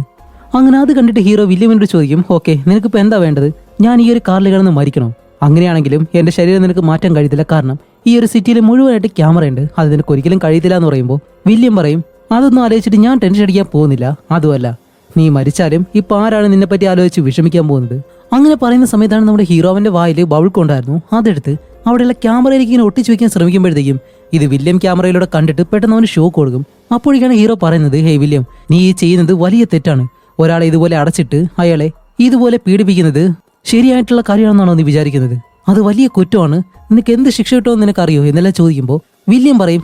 അങ്ങനെ അത് കണ്ടിട്ട് ഹീറോ വില്യമിനോട് ചോദിക്കും, ഓക്കെ നിനക്കിപ്പോ എന്താ വേണ്ടത്, ഞാൻ ഈ ഒരു കാറിൽ കിടന്ന് മരിക്കണോ? അങ്ങനെയാണെങ്കിലും എന്റെ ശരീരം നിനക്ക് മാറ്റാൻ കഴിയത്തില്ല, കാരണം ഈ ഒരു സിറ്റിയിൽ മുഴുവനായിട്ട് ക്യാമറ ഉണ്ട്, അത് നിനക്ക് ഒരിക്കലും കഴിയത്തില്ല എന്ന് പറയുമ്പോൾ വില്യം പറയും, അതൊന്നും ആലോചിച്ചിട്ട് ഞാൻ ടെൻഷൻ അടിക്കാൻ പോകുന്നില്ല, അതുമല്ല നീ മരിച്ചാലും ഇപ്പൊ ആരാണ് നിന്നെ പറ്റി ആലോചിച്ച് വിഷമിക്കാൻ പോകുന്നത്? അങ്ങനെ പറയുന്ന സമയത്താണ് നമ്മുടെ ഹീറോവിന്റെ വായിൽ ബബിൾ കൊണ്ടായിരുന്നു, അതെടുത്ത് അവിടെയുള്ള ക്യാമറയിലേക്ക് ഇങ്ങനെ ഒട്ടിച്ചു വെക്കാൻ ശ്രമിക്കുമ്പോഴത്തേക്കും ഇത് വില്യം ക്യാമറയിലൂടെ കണ്ടിട്ട് പെട്ടെന്ന് അവന് ഷോക്ക് കൊടുക്കും. അപ്പോഴേക്കാണ് ഹീറോ പറയുന്നത്, വില്യം, നീ ഈ ചെയ്യുന്നത് വലിയ തെറ്റാണ്. ഒരാളെ ഇതുപോലെ അടച്ചിട്ട് അയാളെ ഇതുപോലെ പീഡിപ്പിക്കുന്നത് ശരിയായിട്ടുള്ള കാര്യമാണെന്നാണോ നീ വിചാരിക്കുന്നത്? അത് വലിയ കുറ്റമാണ്, നിനക്ക് എന്ത് ശിക്ഷ കിട്ടുമെന്ന് നിനക്കറിയോ എന്നെല്ലാം ചോദിക്കുമ്പോൾ വില്യം പറയും,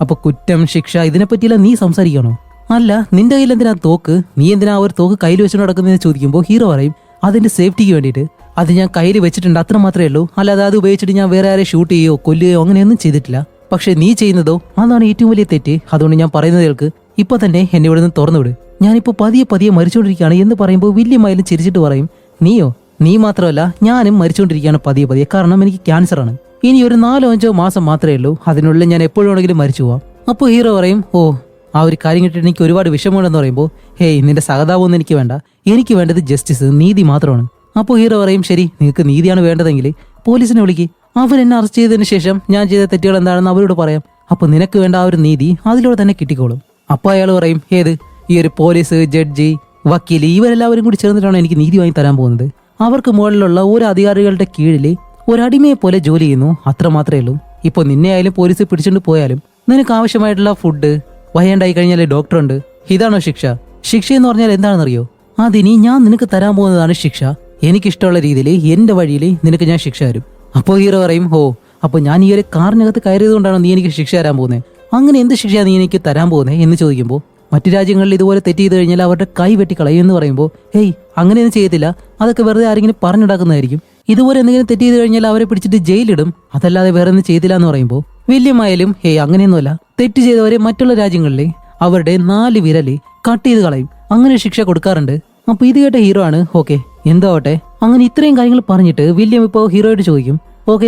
അപ്പൊ കുറ്റം ശിക്ഷ ഇതിനെപ്പറ്റിയെല്ലാം നീ സംസാരിക്കണോ? അല്ല, നിന്റെ കയ്യിൽ എന്തിനാ തോക്ക്, നീ എന്തിനാ ഒരു തോക്ക് കയ്യിൽ വെച്ചുകൊണ്ട് നടക്കുന്നതെന്ന് ചോദിക്കുമ്പോൾ ഹീറോ പറയും, അതിന്റെ സേഫ്റ്റിക്ക് വേണ്ടിയിട്ട്, അത് ഞാൻ കയ്യിൽ വെച്ചിട്ടുണ്ട്, അത്ര മാത്രമേ ഉള്ളൂ, അല്ലാതെ അത് ഉപയോഗിച്ചിട്ട് ഞാൻ വേറെ ആരെ ഷൂട്ട് ചെയ്യുകയോ കൊല്ലുകയോ അങ്ങനെയൊന്നും ചെയ്തിട്ടില്ല. പക്ഷെ നീ ചെയ്യുന്നതോ അതാണ് ഏറ്റവും വലിയ തെറ്റ്. അതുകൊണ്ട് ഞാൻ പറയുന്നത് കേൾക്ക്, ഇപ്പൊ തന്നെ എന്നെ ഇവിടെ നിന്ന് തുറന്നുവിട്, ഞാനിപ്പോ പതിയെ മരിച്ചുകൊണ്ടിരിക്കുകയാണ് എന്ന് പറയുമ്പോൾ വില്യമായാലും ചിരിച്ചിട്ട് പറയും, നീ മാത്രമല്ല ഞാനും മരിച്ചുകൊണ്ടിരിക്കുകയാണ് പതിയെ, കാരണം എനിക്ക് ക്യാൻസർ ആണ്, ഇനി ഒരു 4-5 മാസം മാത്രമേ ഉള്ളൂ, അതിനുള്ളിൽ ഞാൻ എപ്പോഴാണെങ്കിലും മരിച്ചു പോവാം. അപ്പോൾ ഹീറോ പറയും, ആ ഒരു കാര്യം കിട്ടിയിട്ട് എനിക്ക് ഒരുപാട് വിഷമമുണ്ടെന്ന് പറയുമ്പോൾ, നിന്റെ സഹതാപമൊന്നും എനിക്ക് വേണ്ട, എനിക്ക് വേണ്ടത് ജസ്റ്റിസ്, നീതി മാത്രമാണ്. അപ്പോൾ ഹീറോ പറയും, ശരി, നിങ്ങൾക്ക് നീതിയാണ് വേണ്ടതെങ്കിൽ പോലീസിനെ വിളിക്ക്, അവരെന്നെ അറസ്റ്റ് ചെയ്തതിന് ശേഷം ഞാൻ ചെയ്ത തെറ്റുകൾ എന്താണെന്ന് അവരോട് പറയാം, അപ്പൊ നിനക്ക് വേണ്ട ആ ഒരു നീതി അതിലൂടെ തന്നെ കിട്ടിക്കോളും. അപ്പൊ അയാൾ പറയും, ഈ ഒരു പോലീസ്, ജഡ്ജി, വക്കീല് ഇവരെല്ലാവരും കൂടി ചേർന്നിട്ടാണ് എനിക്ക് നീതി വാങ്ങി തരാൻ പോകുന്നത്. അവർക്ക് മുകളിലുള്ള ഓരോ അധികാരികളുടെ കീഴിൽ ഒരടിമയെ പോലെ ജോലി ചെയ്യുന്നു, അത്ര മാത്രമേ ഉള്ളൂ. ഇപ്പൊ നിന്നെ ആയാലും പോലീസ് പിടിച്ചുകൊണ്ട് പോയാലും നിനക്ക് ആവശ്യമായിട്ടുള്ള ഫുഡ്, വയ്യാണ്ടായി കഴിഞ്ഞാൽ ഡോക്ടറുണ്ട്. ഇതാണോ ശിക്ഷ? ശിക്ഷ എന്ന് പറഞ്ഞാൽ എന്താണെന്നറിയോ? അതിനി ഞാൻ നിനക്ക് തരാൻ പോകുന്നതാണ് ശിക്ഷ. എനിക്കിഷ്ടമുള്ള രീതിയിൽ എന്റെ വഴിയിൽ നിനക്ക് ഞാൻ ശിക്ഷ തരും. അപ്പോൾ ഹീറോ പറയും, അപ്പൊ ഞാൻ ഈ ഒരു കാറിനകത്ത് കയറിയത് കൊണ്ടാണോ നീ എനിക്ക് ശിക്ഷ തരാൻ പോകുന്നത്? അങ്ങനെ എന്ത് ശിക്ഷയാണ് നീ എനിക്ക് തരാൻ പോകുന്നത് എന്ന് ചോദിക്കുമ്പോൾ, മറ്റു രാജ്യങ്ങളിൽ ഇതുപോലെ തെറ്റ് ചെയ്ത് കഴിഞ്ഞാൽ അവരുടെ കൈ വെട്ടിക്കളയും എന്ന് പറയുമ്പോൾ, അങ്ങനെയൊന്നും ചെയ്യത്തില്ല, അതൊക്കെ വെറുതെ ആരെങ്കിലും പറഞ്ഞുണ്ടാക്കുന്നതായിരിക്കും. ഇതുപോലെ എന്തെങ്കിലും തെറ്റ് ചെയ്ത് കഴിഞ്ഞാൽ അവരെ പിടിച്ചിട്ട് ജയിലിടും, അതല്ലാതെ വേറെ ഒന്നും ചെയ്തില്ല എന്ന് പറയുമ്പോൾ വില്യമായാലും അങ്ങനെയൊന്നുമല്ല, തെറ്റ് ചെയ്തവരെ മറ്റുള്ള രാജ്യങ്ങളിലെ അവരുടെ 4 വിരല് കട്ട് ചെയ്ത് കളയും, അങ്ങനെ ശിക്ഷ കൊടുക്കാറുണ്ട്. അപ്പൊ ഇത് കേട്ട ഹീറോ ആണ്, എന്താവട്ടെ. അങ്ങനെ ഇത്രയും കാര്യങ്ങൾ പറഞ്ഞിട്ട് വില്യം ഇപ്പോൾ ഹീറോയോട് ചോദിക്കും,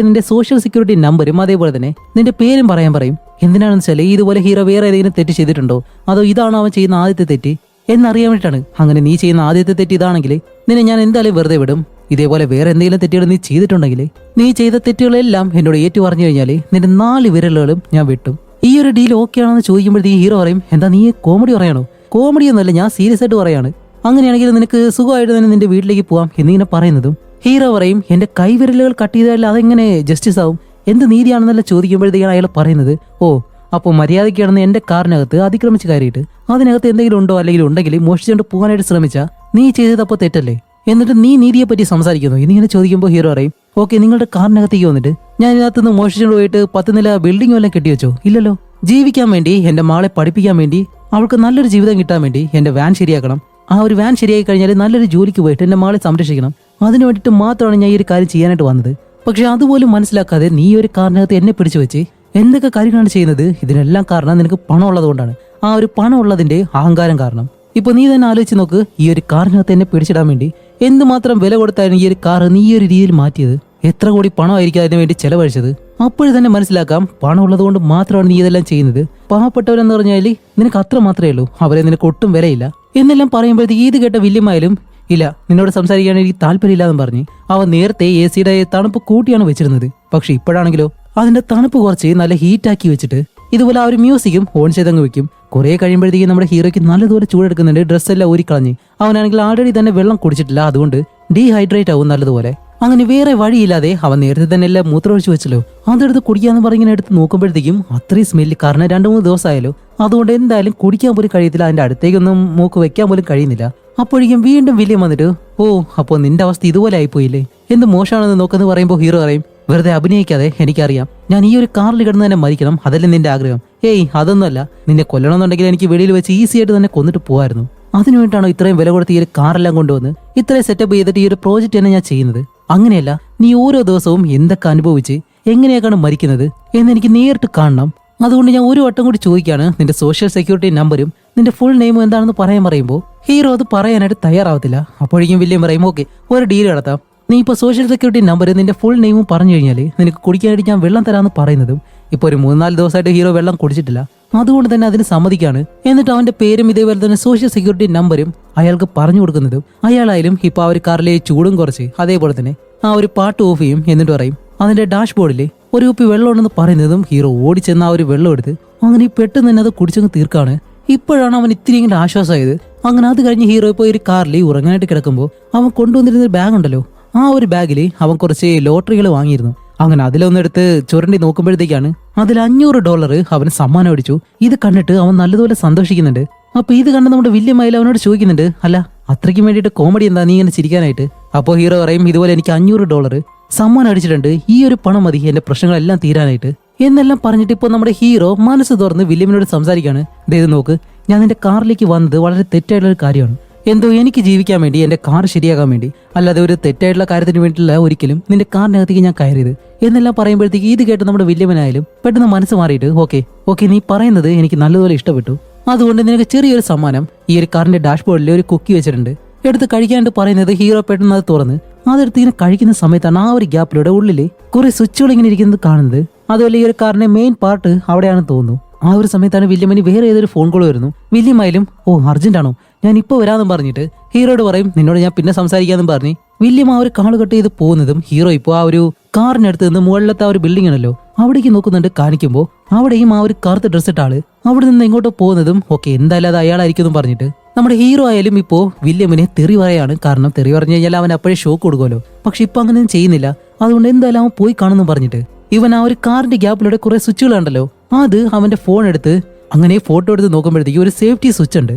നിന്റെ സോഷ്യൽ സെക്യൂരിറ്റി നമ്പരും അതേപോലെ തന്നെ നിന്റെ പേരും പറയാൻ പറയും. എന്തിനാണെന്ന് വെച്ചാൽ ഇതുപോലെ ഹീറോ വേറെ ഏതെങ്കിലും തെറ്റ് ചെയ്തിട്ടുണ്ടോ, അതോ ഇതാണോ അവൻ ചെയ്യുന്ന ആദ്യത്തെ തെറ്റ് എന്നറിയാൻ വേണ്ടിയിട്ടാണ്. അങ്ങനെ നീ ചെയ്യുന്ന ആദ്യത്തെ തെറ്റ് ഇതാണെങ്കിൽ നിന്നെ ഞാൻ എന്തായാലും വെറുതെ വിടും. ഇതേപോലെ വേറെ എന്തെങ്കിലും തെറ്റുകൾ നീ ചെയ്തിട്ടുണ്ടെങ്കിൽ, നീ ചെയ്ത തെറ്റുകളെല്ലാം എന്നോട് ഏറ്റു പറഞ്ഞു കഴിഞ്ഞാൽ നിന്റെ 4 വിരലുകളും ഞാൻ വെട്ടും. ഈ ഒരു ഡീൽ ഓക്കെ ആണെന്ന് ചോദിക്കുമ്പോഴത്തേക്ക് ഹീറോ പറയും, എന്താ നീ കോമഡി പറയാണോ? കോമഡി ഒന്നുമല്ല, ഞാൻ സീരിയസ് ആയിട്ട് പറയാണ്. അങ്ങനെയാണെങ്കിൽ നിനക്ക് സുഖമായിട്ട് തന്നെ നിന്റെ വീട്ടിലേക്ക് പോവാം എന്നിങ്ങനെ പറയുന്നതും ഹീറോ പറയും എന്റെ കൈവിരലുകൾ കട്ട് ചെയ്താൽ അതെങ്ങനെ ജസ്റ്റിസ് ആവും, എന്ത് നീതിയാണെന്നല്ല ചോദിക്കുമ്പോഴത്തേക്കാണ് അയാൾ പറയുന്നത് ഓ അപ്പോൾ മര്യാദയ്ക്കാണെന്ന് എന്റെ കാറിനകത്ത് അതിക്രമിച്ച് കയറിയിട്ട് അതിനകത്ത് എന്തെങ്കിലും ഉണ്ടോ അല്ലെങ്കിൽ ഉണ്ടെങ്കിൽ മോഷിച്ചുകൊണ്ട് പോകാനായിട്ട് ശ്രമിച്ചാ നീ ചെയ്തതപ്പോൾ തെറ്റല്ലേ, എന്നിട്ട് നീ നീതിയെ പറ്റി സംസാരിക്കുന്നു എന്നിങ്ങനെ ചോദിക്കുമ്പോൾ ഹീറോ പറയും ഓക്കെ നിങ്ങളുടെ കാറിനകത്തേക്ക് വന്നിട്ട് ഞാൻ ഇതിനകത്ത് നിന്ന് മോഷിച്ചുകൊണ്ട് പോയിട്ട് 10 നില ബിൽഡിംഗ് വല്ലതും കെട്ടിവെച്ചോ, ഇല്ലല്ലോ. ജീവിക്കാൻ വേണ്ടി എന്റെ മകളെ പഠിപ്പിക്കാൻ വേണ്ടി അവൾക്ക് നല്ലൊരു ജീവിതം കിട്ടാൻ വേണ്ടി എന്റെ വാൻ ശരിയാക്കണം, ആ ഒരു വാൻ ശരിയായി കഴിഞ്ഞാൽ നല്ലൊരു ജോലിക്ക് പോയിട്ട് എന്റെ മകളെ സംരക്ഷിക്കണം, അതിനു വേണ്ടിയിട്ട് മാത്രമാണ് ഞാൻ ഈ ഒരു കാര്യം ചെയ്യാനായിട്ട് വന്നത്. പക്ഷെ അതുപോലും മനസ്സിലാക്കാതെ നീ ഒരു കാറിനകത്ത് എന്നെ പിടിച്ചു വെച്ച് എന്തൊക്കെ കാര്യങ്ങളാണ് ചെയ്യുന്നത്, ഇതിനെല്ലാം കാരണം നിനക്ക് പണം ഉള്ളതുകൊണ്ടാണ്, ആ ഒരു പണം ഉള്ളതിന്റെ അഹങ്കാരം കാരണം. ഇപ്പൊ നീ തന്നെ ആലോചിച്ച് നോക്ക്, ഈ ഒരു കാറിനകത്ത് എന്നെ പിടിച്ചിടാൻ വേണ്ടി എന്തുമാത്രം വില കൊടുത്തായിരുന്നു ഈ ഒരു കാർ നീ ഈ ഒരു രീതിയിൽ മാറ്റിയത്, എത്ര കോടി പണമായിരിക്കും അതിനു വേണ്ടി ചെലവഴിച്ചത്. അപ്പോഴും തന്നെ മനസ്സിലാക്കാം പണം ഉള്ളത് കൊണ്ട് മാത്രമാണ് നീ ഇതെല്ലാം ചെയ്യുന്നത്. പാവപ്പെട്ടവരെന്ന് പറഞ്ഞാൽ നിനക്ക് അത്ര മാത്രമേ ഉള്ളൂ, അവരെ നിനക്ക് ഒട്ടും വിലയില്ല എന്നെല്ലാം പറയുമ്പോഴത്തേക്ക് ഇത് കേട്ട വില്യമായാലും ഇല്ല നിന്നോട് സംസാരിക്കാൻ എനിക്ക് താല്പര്യമില്ലാന്ന് പറഞ്ഞ് അവൻ നേരത്തെ എ സിയുടെ തണുപ്പ് കൂട്ടിയാണ് വെച്ചിരുന്നത്. പക്ഷെ ഇപ്പോഴാണെങ്കിലോ അതിന്റെ തണുപ്പ് കുറച്ച് നല്ല ഹീറ്റാക്കി വെച്ചിട്ട് ഇതുപോലെ ആ ഒരു മ്യൂസിക്കും ഓൺ ചെയ്തങ്ങ് വെക്കും. കുറെ കഴിയുമ്പോഴത്തേക്കും നമ്മുടെ ഹീറോയ്ക്ക് നല്ലതുപോലെ ചൂടെടുക്കുന്നുണ്ട്, ഡ്രസ്സെല്ലാം ഊരിക്കളഞ്ഞ് അവനാണെങ്കിൽ ആൾറെഡി തന്നെ വെള്ളം കുടിച്ചിട്ടില്ല, അതുകൊണ്ട് ഡീഹൈഡ്രേറ്റ് ആവും നല്ലതുപോലെ. അങ്ങനെ വേറെ വഴിയില്ലാതെ അവൻ നേരത്തെ തന്നെ എല്ലാം മൂത്രമൊഴിച്ച് വെച്ചല്ലോ അതെടുത്ത് കുടിക്കാന്ന് പറഞ്ഞിങ്ങനെ എടുത്ത് നോക്കുമ്പോഴത്തേക്കും അത്രയും സ്മെല്ല്, കാരണം 2-3 ദിവസമായാലോ, അതുകൊണ്ട് എന്തായാലും കുടിക്കാൻ പോലും കഴിയത്തില്ല, അതിന്റെ അടുത്തേക്കൊന്നും മൂക്ക് വെക്കാൻ പോലും കഴിയുന്നില്ല. അപ്പോഴേക്കും വീണ്ടും വില്യം വന്നിട്ട് ഓ അപ്പോൾ നിന്റെ അവസ്ഥ ഇതുപോലെ ആയിപ്പോയില്ലേ, എന്ത് മോശമാണെന്ന് നോക്കെന്ന് പറയുമ്പോൾ ഹീറോ പറയും വെറുതെ അഭിനയിക്കാതെ എനിക്കറിയാം ഞാൻ ഈ ഒരു കാറിൽ കിടന്ന് തന്നെ മരിക്കണം, അതല്ലേ നിന്റെ ആഗ്രഹം. ഏയ് അതൊന്നുമല്ല, നിന്നെ കൊല്ലണമെന്നുണ്ടെങ്കിൽ എനിക്ക് വെളിയിൽ വെച്ച് ഈസി ആയിട്ട് തന്നെ കൊന്നിട്ട് പോകായിരുന്നു, അതിനുവേണ്ടിയിട്ടാണോ ഇത്രയും വില കൊടുത്ത് ഈ ഒരു കാറെല്ലാം കൊണ്ടുവന്ന് ഇത്രയും സെറ്റപ്പ് ചെയ്തിട്ട് ഈ ഒരു പ്രോജക്റ്റ് തന്നെ ഞാൻ ചെയ്യുന്നത്. അങ്ങനെയല്ല, നീ ഓരോ ദിവസവും എന്തൊക്കെ അനുഭവിച്ച് എങ്ങനെയൊക്കെയാണ് മരിക്കുന്നത് എന്നെനിക്ക് നേരിട്ട് കാണണം. അതുകൊണ്ട് ഞാൻ ഒരു വട്ടം കൂടി ചോദിക്കാണ്, നിന്റെ സോഷ്യൽ സെക്യൂരിറ്റി നമ്പരും നിന്റെ ഫുൾ നെയിമും എന്താണെന്ന് പറയുമ്പോൾ ഹീറോ അത് പറയാനായിട്ട് തയ്യാറാവത്തില്ല. അപ്പോഴേക്കും വില്യം പറയും ഓക്കെ ഒരു ഡീൽ നടത്താം, നീ ഇപ്പോൾ സോഷ്യൽ സെക്യൂരിറ്റി നമ്പർ നിന്റെ ഫുൾ നെയിമും പറഞ്ഞു കഴിഞ്ഞാൽ നിനക്ക് കുടിക്കാനായിട്ട് ഞാൻ വെള്ളം തരാമെന്ന് പറയുന്നതും ഇപ്പോൾ ഒരു 3-4 ദിവസമായിട്ട് ഹീറോ വെള്ളം കുടിച്ചിട്ടില്ല, അതുകൊണ്ട് തന്നെ അതിന് സമ്മതിക്കാണ്. എന്നിട്ട് അവന്റെ പേരും ഇതേപോലെ തന്നെ സോഷ്യൽ സെക്യൂരിറ്റി നമ്പരും അയാൾക്ക് പറഞ്ഞു കൊടുക്കുന്നതും അയാളായാലും ഇപ്പൊ ആ ഒരു കാറിലെ ചൂടും കുറച്ച് അതേപോലെ തന്നെ ആ ഒരു പാട്ട് ഓഫ് ചെയ്യും. എന്നിട്ട് പറയും അതിന്റെ ഡാഷ്ബോർഡിൽ ഒരു കുപ്പി വെള്ളം ഉണ്ടെന്ന് പറയുന്നതും ഹീറോ ഓടിച്ചെന്ന് ആ ഒരു വെള്ളം എടുത്ത് അങ്ങനെ പെട്ടെന്ന് തന്നെ അത് കുടിച്ചങ്ങ് തീർക്കാണ്. ഇപ്പോഴാണ് അവൻ ഇത്തിരിയെങ്കിലും ആശ്വാസമായത്. അങ്ങനെ അത് കഴിഞ്ഞ് ഹീറോ ഇപ്പോൾ ഒരു കാറിൽ ഉറങ്ങാനായിട്ട് കിടക്കുമ്പോൾ അവൻ കൊണ്ടുവന്നിരുന്ന ബാഗ് ഉണ്ടല്ലോ, ആ ഒരു ബാഗിൽ അവൻ കുറച്ച് ലോട്ടറികൾ വാങ്ങിയിരുന്നു. അങ്ങനെ അതിലൊന്നെടുത്ത് ചുരണ്ടി നോക്കുമ്പോഴത്തേക്കാണ് അതിൽ $500 അവന് സമ്മാനം അടിച്ചു. ഇത് കണ്ടിട്ട് അവൻ നല്ലതുപോലെ സന്തോഷിക്കുന്നുണ്ട്. അപ്പൊ ഇത് കണ്ട് നമ്മുടെ വില്യമായാൽ അവനോട് ചോദിക്കുന്നുണ്ട് അല്ല അത്രയ്ക്കും വേണ്ടിയിട്ട് കോമഡി എന്താ നീ ഇങ്ങനെ ചിരിക്കാനായിട്ട്. അപ്പോൾ ഹീറോ പറയും ഇതുപോലെ എനിക്ക് $500 സമ്മാനം അടിച്ചിട്ടുണ്ട്, ഈ ഒരു പണം മതി എന്റെ പ്രശ്നങ്ങളെല്ലാം തീരാനായിട്ട് എന്നെല്ലാം പറഞ്ഞിട്ട് ഇപ്പോൾ നമ്മുടെ ഹീറോ മനസ്സ് തുറന്ന് വില്യമിനോട് സംസാരിക്കാണ്. ഇത് നോക്ക്, ഞാൻ നിന്റെ കാറിലേക്ക് വന്നത് വളരെ തെറ്റായിട്ടുള്ള ഒരു കാര്യമാണ്, എന്തോ എനിക്ക് ജീവിക്കാൻ വേണ്ടി എന്റെ കാർ ശരിയാക്കാൻ വേണ്ടി, അല്ലാതെ ഒരു തെറ്റായിട്ടുള്ള കാര്യത്തിന് വേണ്ടിയില്ല ഒരിക്കലും നിന്റെ കാറിനകത്തേക്ക് ഞാൻ കയറിയത് എന്നെല്ലാം പറയുമ്പോഴത്തേക്ക് ഇത് കേട്ട് നമ്മുടെ വില്യമിനായാലും പെട്ടെന്ന് മനസ്സ് മാറിയിട്ട് ഓക്കെ നീ പറയുന്നത് എനിക്ക് നല്ലതുപോലെ ഇഷ്ടപ്പെട്ടു, അതുകൊണ്ട് നിനക്ക് ചെറിയൊരു സമ്മാനം ഈ ഒരു കാറിന്റെ ഡാഷ്ബോർഡിൽ ഒരു കുക്കി വെച്ചിട്ടുണ്ട്, എടുത്ത് കഴിക്കാനായിട്ട് പറയുന്നത് ഹീറോ പെട്ടെന്ന് അത് തുറന്ന് അതെടുത്ത് ഇങ്ങനെ കഴിക്കുന്ന സമയത്താണ് ആ ഒരു ഗ്യാപ്പിലൂടെ ഉള്ളിൽ കുറെ സ്വിച്ചുകൾ ഇങ്ങനെ ഇരിക്കുന്നത് കാണുന്നത്. അതുപോലെ ഈ ഒരു കാറിന്റെ മെയിൻ പാർട്ട് അവിടെയാണെന്ന് തോന്നുന്നു. ആ ഒരു സമയത്താണ് വില്യമിന് വേറെ ഏതൊരു ഫോൺ കോൾ വരുന്നു. വില്യമായാലും അർജന്റ് ആണോ, ഞാൻ ഇപ്പോൾ വരാമെന്ന് പറഞ്ഞിട്ട് ഹീറോയോട് പറയും നിന്നോട് ഞാൻ പിന്നെ സംസാരിക്കാമെന്ന് പറഞ്ഞ് വില്യം ആ ഒരു കാള് കട്ട് ചെയ്ത് പോകുന്നതും ഹീറോ ഇപ്പോൾ ആ ഒരു കാറിനടുത്ത് നിന്ന് മുകളിലത്തെ ആ ഒരു ബിൽഡിംഗ് ആണല്ലോ അവിടേക്ക് നോക്കുന്നുണ്ട്. കാണിക്കുമ്പോൾ അവിടെയും ആ ഒരു കറുത്ത ഡ്രസ് ഇട്ട ആള് അവിടെ നിന്ന് ഇങ്ങോട്ട് പോകുന്നതും എന്തായാലും അത് അയാളായിരിക്കും പറഞ്ഞിട്ട് നമ്മുടെ ഹീറോ ആയാലും ഇപ്പോ വില്യമിനെ തെറി പറയാണ്. കാരണം തെറി പറഞ്ഞു കഴിഞ്ഞാൽ അവൻ അപ്പോഴേ ഷോക്ക് കൊടുക്കുമല്ലോ. പക്ഷെ ഇപ്പൊ അങ്ങനെയൊന്നും ചെയ്യുന്നില്ല. അതുകൊണ്ട് എന്തായാലും അവൻ പോയി കാണുന്നു പറഞ്ഞിട്ട് ഇവൻ ആ ഒരു കാറിന്റെ ഗ്യാപ്പിലൂടെ കുറെ സ്വിച്ചുകൾ ഉണ്ടല്ലോ അത് അവന്റെ ഫോൺ എടുത്ത് അങ്ങനെ ഫോട്ടോ എടുത്ത് നോക്കുമ്പോഴത്തേക്ക് ഒരു സേഫ്റ്റി സ്വിച്ച് ഉണ്ട്.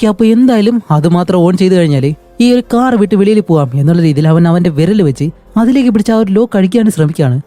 അപ്പൊ എന്തായാലും അത് മാത്രം ഓൺ ചെയ്ത് കഴിഞ്ഞാൽ ഈ ഒരു കാർ വിട്ട് വെളിയിൽ പോവാം എന്നുള്ള രീതിയിൽ അവൻ അവന്റെ വിരൽ വെച്ച് അതിലേക്ക് പിടിച്ച് ആ ഒരു ലോക്ക് അടിക്കാൻ ശ്രമിക്കുകയാണ്.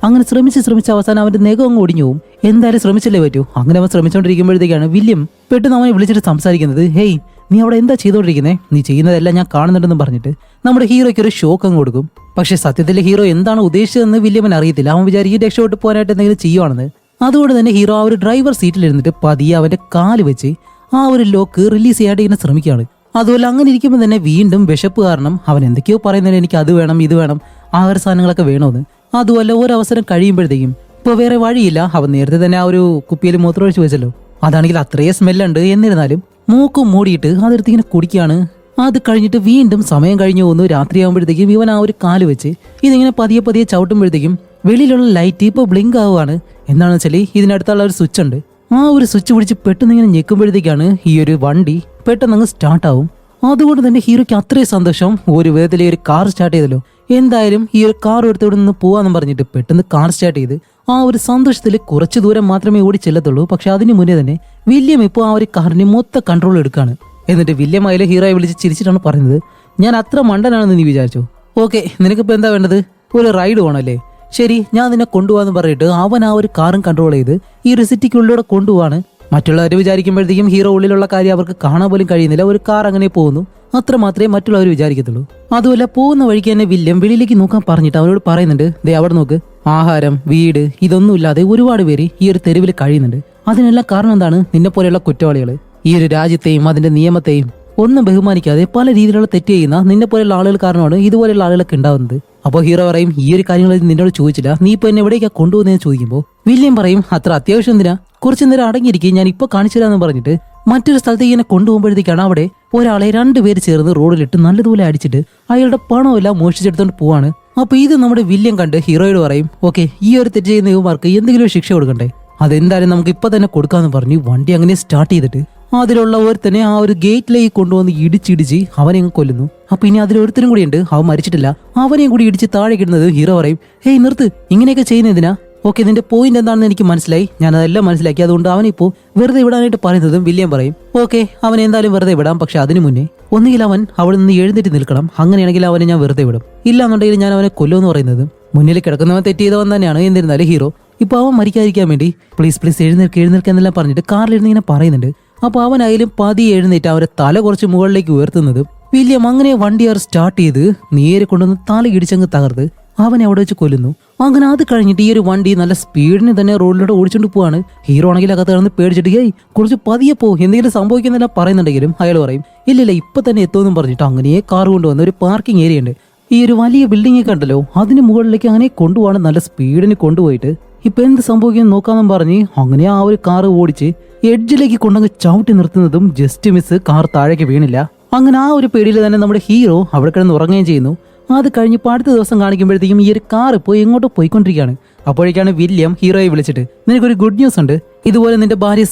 അങ്ങനെ ശ്രമിച്ച് അവസാനം അവന്റെ നെഗം അങ്ങ് ഒടിഞ്ഞു പോകും. എന്തായാലും ശ്രമിച്ചല്ലേ പറ്റൂ. അങ്ങനെ അവൻ ശ്രമിച്ചുകൊണ്ടിരിക്കുമ്പോഴത്തേക്കാണ് വില്യം പെട്ടെന്ന് അവനെ വിളിച്ചിട്ട് സംസാരിക്കുന്നത്. ഹേയ്, നീ അവിടെ എന്താ ചെയ്തോണ്ടിരിക്കുന്നേ, നീ ചെയ്യുന്നതെല്ലാം ഞാൻ കാണുന്നുണ്ടെന്ന് പറഞ്ഞിട്ട് നമ്മുടെ ഹീറോയ്ക്ക് ഒരു ഷോക്ക് അങ്ങ് കൊടുക്കും. പക്ഷെ സത്യത്തിലെ ഹീറോ എന്താണ് ഉദ്ദേശിച്ചതെന്ന് വില്യമിന് അറിയത്തില്ല. അവൻ വിചാരിക്കും രക്ഷപ്പെട്ട് പോകാനായിട്ട് എന്തെങ്കിലും ചെയ്യുവാണെന്ന്. അതുകൊണ്ട് തന്നെ ഹീറോ ആ ഒരു ഡ്രൈവർ സീറ്റിലിരുന്നിട്ട് പതിയെ അവന്റെ കാല് വെച്ച് ആ ഒരു ലോക്ക് റിലീസ് ചെയ്യാനായിട്ട് ഇങ്ങനെ ശ്രമിക്കുകയാണ്. അതുപോലെ അങ്ങനെ ഇരിക്കുമ്പോൾ തന്നെ വീണ്ടും വിശപ്പ് കാരണം അവൻ എന്തൊക്കെയോ പറയുന്നതിന് എനിക്ക് അത് വേണം ഇത് വേണം ആഹാര സാധനങ്ങളൊക്കെ വേണമെന്ന്. അതുമല്ല ഒരവസരം കഴിയുമ്പോഴത്തേക്കും ഇപ്പൊ വേറെ വഴിയില്ല. അവൻ നേരത്തെ തന്നെ ആ ഒരു കുപ്പിയിൽ മൂത്രമൊഴിച്ച് വെച്ചല്ലോ, അതാണെങ്കിൽ അത്രയും സ്മെല്ലുണ്ട്. എന്നിരുന്നാലും മൂക്കും മൂടിയിട്ട് അതെടുത്ത് ഇങ്ങനെ കുടിക്കുകയാണ്. അത് കഴിഞ്ഞിട്ട് വീണ്ടും സമയം കഴിഞ്ഞു പോകുന്നു. രാത്രിയാകുമ്പോഴത്തേക്കും ഇവൻ ആ ഒരു കാല് വെച്ച് ഇതിങ്ങനെ പതിയെ ചവിട്ടുമ്പോഴത്തേക്കും വെളിയിലുള്ള ലൈറ്റ് ഇപ്പോൾ ബ്ലിങ്ക് ആവുകയാണ്. എന്താണെന്ന് വെച്ചാൽ ഇതിനടുത്തുള്ള ഒരു സ്വിച്ച് ഉണ്ട്. ആ ഒരു സ്വിച്ച് പിടിച്ച് പെട്ടെന്ന് ഇങ്ങനെ ഞെക്കുമ്പോഴത്തേക്കാണ് ഈ ഒരു വണ്ടി പെട്ടെന്ന് അങ്ങ് സ്റ്റാർട്ട് ആവും. അതുകൊണ്ട് തന്നെ ഹീറോയ്ക്ക് അത്രയും സന്തോഷം. ഒരു വിധത്തിൽ ഈ ഒരു കാർ സ്റ്റാർട്ട് ചെയ്തല്ലോ, എന്തായാലും ഈ ഒരു കാർ എടുത്തോടെ നിന്ന് പോവാന്ന് പറഞ്ഞിട്ട് പെട്ടെന്ന് കാർ സ്റ്റാർട്ട് ചെയ്ത് ആ ഒരു സന്തോഷത്തിൽ കുറച്ചു ദൂരം മാത്രമേ ഓടി ചെല്ലത്തുള്ളൂ. പക്ഷെ അതിന് മുന്നേ തന്നെ വില്യം ഇപ്പോൾ ആ ഒരു കാറിന് മൊത്തം കൺട്രോൾ എടുക്കാണ്. എന്നിട്ട് വില്യം അതിലെ ഹീറോയെ വിളിച്ച് ചിരിച്ചിട്ടാണ് പറയുന്നത്, ഞാൻ അത്ര മണ്ടനാണെന്ന് നീ വിചാരിച്ചു? ഓക്കെ, നിനക്കിപ്പോൾ എന്താ വേണ്ടത്? ഒരു റൈഡ് പോകണല്ലേ? ശരി, ഞാൻ നിന്നെ കൊണ്ടുപോകാന്ന് പറഞ്ഞിട്ട് അവൻ ആ ഒരു കാറും കൺട്രോൾ ചെയ്ത് ഈ ഒരു സിറ്റിക്കുള്ളിലൂടെ കൊണ്ടുപോവാണ്. മറ്റുള്ളവർ വിചാരിക്കുമ്പോഴത്തേക്കും ഹീറോ ഉള്ളിലുള്ള കാര്യം അവർക്ക് കാണാൻ പോലും കഴിയുന്നില്ല. ഒരു കാർ അങ്ങനെ പോകുന്നു, അത്ര മാത്രമേ മറ്റുള്ളവർ വിചാരിക്കത്തുള്ളൂ. അതുമല്ല പോകുന്ന വഴിക്ക് തന്നെ വില്യം വെളിയിലേക്ക് നോക്കാൻ പറഞ്ഞിട്ട് അവരോട് പറയുന്നുണ്ട്, ദേ അവിടെ നോക്ക്, ആഹാരം, വീട് ഇതൊന്നുമില്ലാതെ ഒരുപാട് പേര് ഈ ഒരു തെരുവിൽ കഴിയുന്നുണ്ട്. അതിനെല്ലാം കാരണം എന്താണ്? നിന്നെ പോലെയുള്ള കുറ്റവാളികൾ ഈ ഒരു രാജ്യത്തെയും അതിന്റെ നിയമത്തെയും ഒന്നും ബഹുമാനിക്കാതെ പല രീതിയിലുള്ള തെറ്റ് ചെയ്യുന്ന നിന്നെ പോലെയുള്ള ആളുകൾ കാരണമാണ് ഇതുപോലെയുള്ള ആളുകളൊക്കെ ഉണ്ടാവുന്നത്. അപ്പോൾ ഹീറോ പറയും, ഈ ഒരു കാര്യങ്ങൾ നിന്നോട് ചോദിച്ചില്ല, നീ ഇപ്പൊ എന്നെ എവിടേക്കാ കൊണ്ടുപോകുന്നതെന്ന് ചോദിക്കുമ്പോൾ വില്യം പറയും, അത്ര അത്യാവശ്യം എന്തിനാ, കുറച്ചു നേരം അടങ്ങിയിരിക്കും, ഞാൻ ഇപ്പൊ കാണിച്ചു തരാമെന്ന് പറഞ്ഞിട്ട് മറ്റൊരു സ്ഥലത്തേക്ക് ഇങ്ങനെ കൊണ്ടുപോകുമ്പോഴത്തേക്കാണ് അവിടെ ഒരാളെ രണ്ടുപേര് ചേർന്ന് റോഡിലിട്ട് നല്ലതുപോലെ അടിച്ചിട്ട് അയാളുടെ പണമെല്ലാം മോഷ്ടിച്ചെടുത്തോണ്ട് പോവാണ്. അപ്പൊ ഇത് നമ്മുടെ വില്യം കണ്ട് ഹീറോയോട് പറയും, ഓക്കെ, ഈ ഒരു തെറ്റ് ചെയ്യുന്ന യുവമാർക്ക് എന്തെങ്കിലും ശിക്ഷ കൊടുക്കണ്ടേ, അതെന്തായാലും നമുക്ക് ഇപ്പൊ തന്നെ കൊടുക്കാന്ന് പറഞ്ഞ് വണ്ടി അങ്ങനെ സ്റ്റാർട്ട് ചെയ്തിട്ട് അതിലുള്ള ഒരുത്തനെ ആ ഒരു ഗേറ്റിലേക്ക് കൊണ്ടുവന്ന് ഇടിച്ചിടിച്ച് അവനെ കൊല്ലുന്നു. അപ്പൊ ഇനി അതിലൊരുത്തരും കൂടി ഉണ്ട്, അവൻ മരിച്ചിട്ടില്ല, അവനെയും കൂടി ഇടിച്ച് താഴെ കിടുന്നത്. ഹീറോ പറയും, ഹേയ് നിർത്ത്, ഇങ്ങനെയൊക്കെ ചെയ്യുന്നതിനാ? ഓക്കെ, നിന്റെ പോയിന്റ് എന്താണെന്ന് എനിക്ക് മനസ്സിലായി, ഞാൻ അതെല്ലാം മനസ്സിലാക്കി, അതുകൊണ്ട് അവനിപ്പോ വെറുതെ വിടാനായിട്ട് പറയുന്നതും വില്യം പറയും, ഓക്കെ, അവൻ എന്തായാലും വെറുതെ വിടാം, പക്ഷെ അതിനു മുന്നേ ഒന്നുകിൽ അവൻ അവിടെ നിന്ന് എഴുന്നേറ്റ് നിൽക്കണം, അങ്ങനെയാണെങ്കിൽ അവനെ ഞാൻ വെറുതെ വിടും, ഇല്ലാന്നുണ്ടെങ്കിൽ ഞാൻ അവനെ കൊല്ലുമെന്ന് പറയുന്നതും മുന്നിൽ കിടക്കുന്നവൻ തെറ്റ് ചെയ്തവൻ തന്നെയാണ്. എന്നിരുന്നാലും ഹീറോ ഇപ്പൊ അവൻ മരിക്കാതിരിക്കാൻ വേണ്ടി പ്ലീസ് പ്ലീസ് എഴുന്നേൽക്കെന്നെല്ലാം പറഞ്ഞിട്ട് കാറിലിരുന്ന് ഇങ്ങനെ പറയുന്നുണ്ട്. അപ്പൊ അവനായാലും പതിയെ എഴുന്നേറ്റ് അവരെ തല കുറച്ച് മുകളിലേക്ക് ഉയർത്തുന്നത് വില്യം അങ്ങനെ വണ്ടി സ്റ്റാർട്ട് ചെയ്ത് നേരെ കൊണ്ടുവന്ന് തല ഇടിച്ചങ്ങ് തകർത്ത് അവനെ അവിടെ വെച്ച് കൊല്ലുന്നു. അങ്ങനെ അത് കഴിഞ്ഞിട്ട് ഈ ഒരു വണ്ടി നല്ല സ്പീഡിന് തന്നെ റോഡിലൂടെ ഓടിച്ചോണ്ട് പോവാണ്. ഹീറോ ആണെങ്കിൽ അകത്ത് കിടന്ന് പേടിച്ചിട്ട്, ഏയ് കുറച്ച് പതിയെ പോകും, എന്തെങ്കിലും സംഭവിക്കുന്നില്ല പറയുന്നുണ്ടെങ്കിലും അയാൾ പറയും, ഇല്ലില്ല ഇപ്പൊ തന്നെ എത്തുമെന്നും പറഞ്ഞിട്ട് അങ്ങനെ കാർ കൊണ്ടുവന്ന ഒരു പാർക്കിംഗ് ഏരിയ ഉണ്ട്, ഈ ഒരു വലിയ ബിൽഡിംഗ് കണ്ടല്ലോ, അതിന് മുകളിലേക്ക് അങ്ങനെ കൊണ്ടുപോവാണ്. നല്ല സ്പീഡിന് കൊണ്ടുപോയിട്ട് ഇപ്പൊ എന്ത് സംഭവിക്കും നോക്കാമെന്നും പറഞ്ഞ് അങ്ങനെ ആ ഒരു കാർ ഓടിച്ച് എഡ്ജിലേക്ക് കൊണ്ടങ്ങ് ചവിട്ടി നിർത്തുന്നതും ജസ്റ്റ് മിസ് കാർ താഴേക്ക് വീണില്ല. അങ്ങനെ ആ ഒരു പേടിയിൽ തന്നെ നമ്മുടെ ഹീറോ അവിടെ കിടന്ന് ഉറങ്ങുകയും ചെയ്യുന്നു. അത് കഴിഞ്ഞിപ്പോൾ അടുത്ത ദിവസം കാണിക്കുമ്പോഴത്തേക്കും ഈ ഒരു കാർ ഇപ്പോൾ എങ്ങോട്ടോ പോയിക്കൊണ്ടിരിക്കുകയാണ്. അപ്പോഴേക്കാണ് വില്യം ഹീറോയെ വിളിച്ചിട്ട്, നിനക്കൊരു ഗുഡ് ന്യൂസ് ഉണ്ട്, ഇതുപോലെ നിന്റെ ഭാര്യ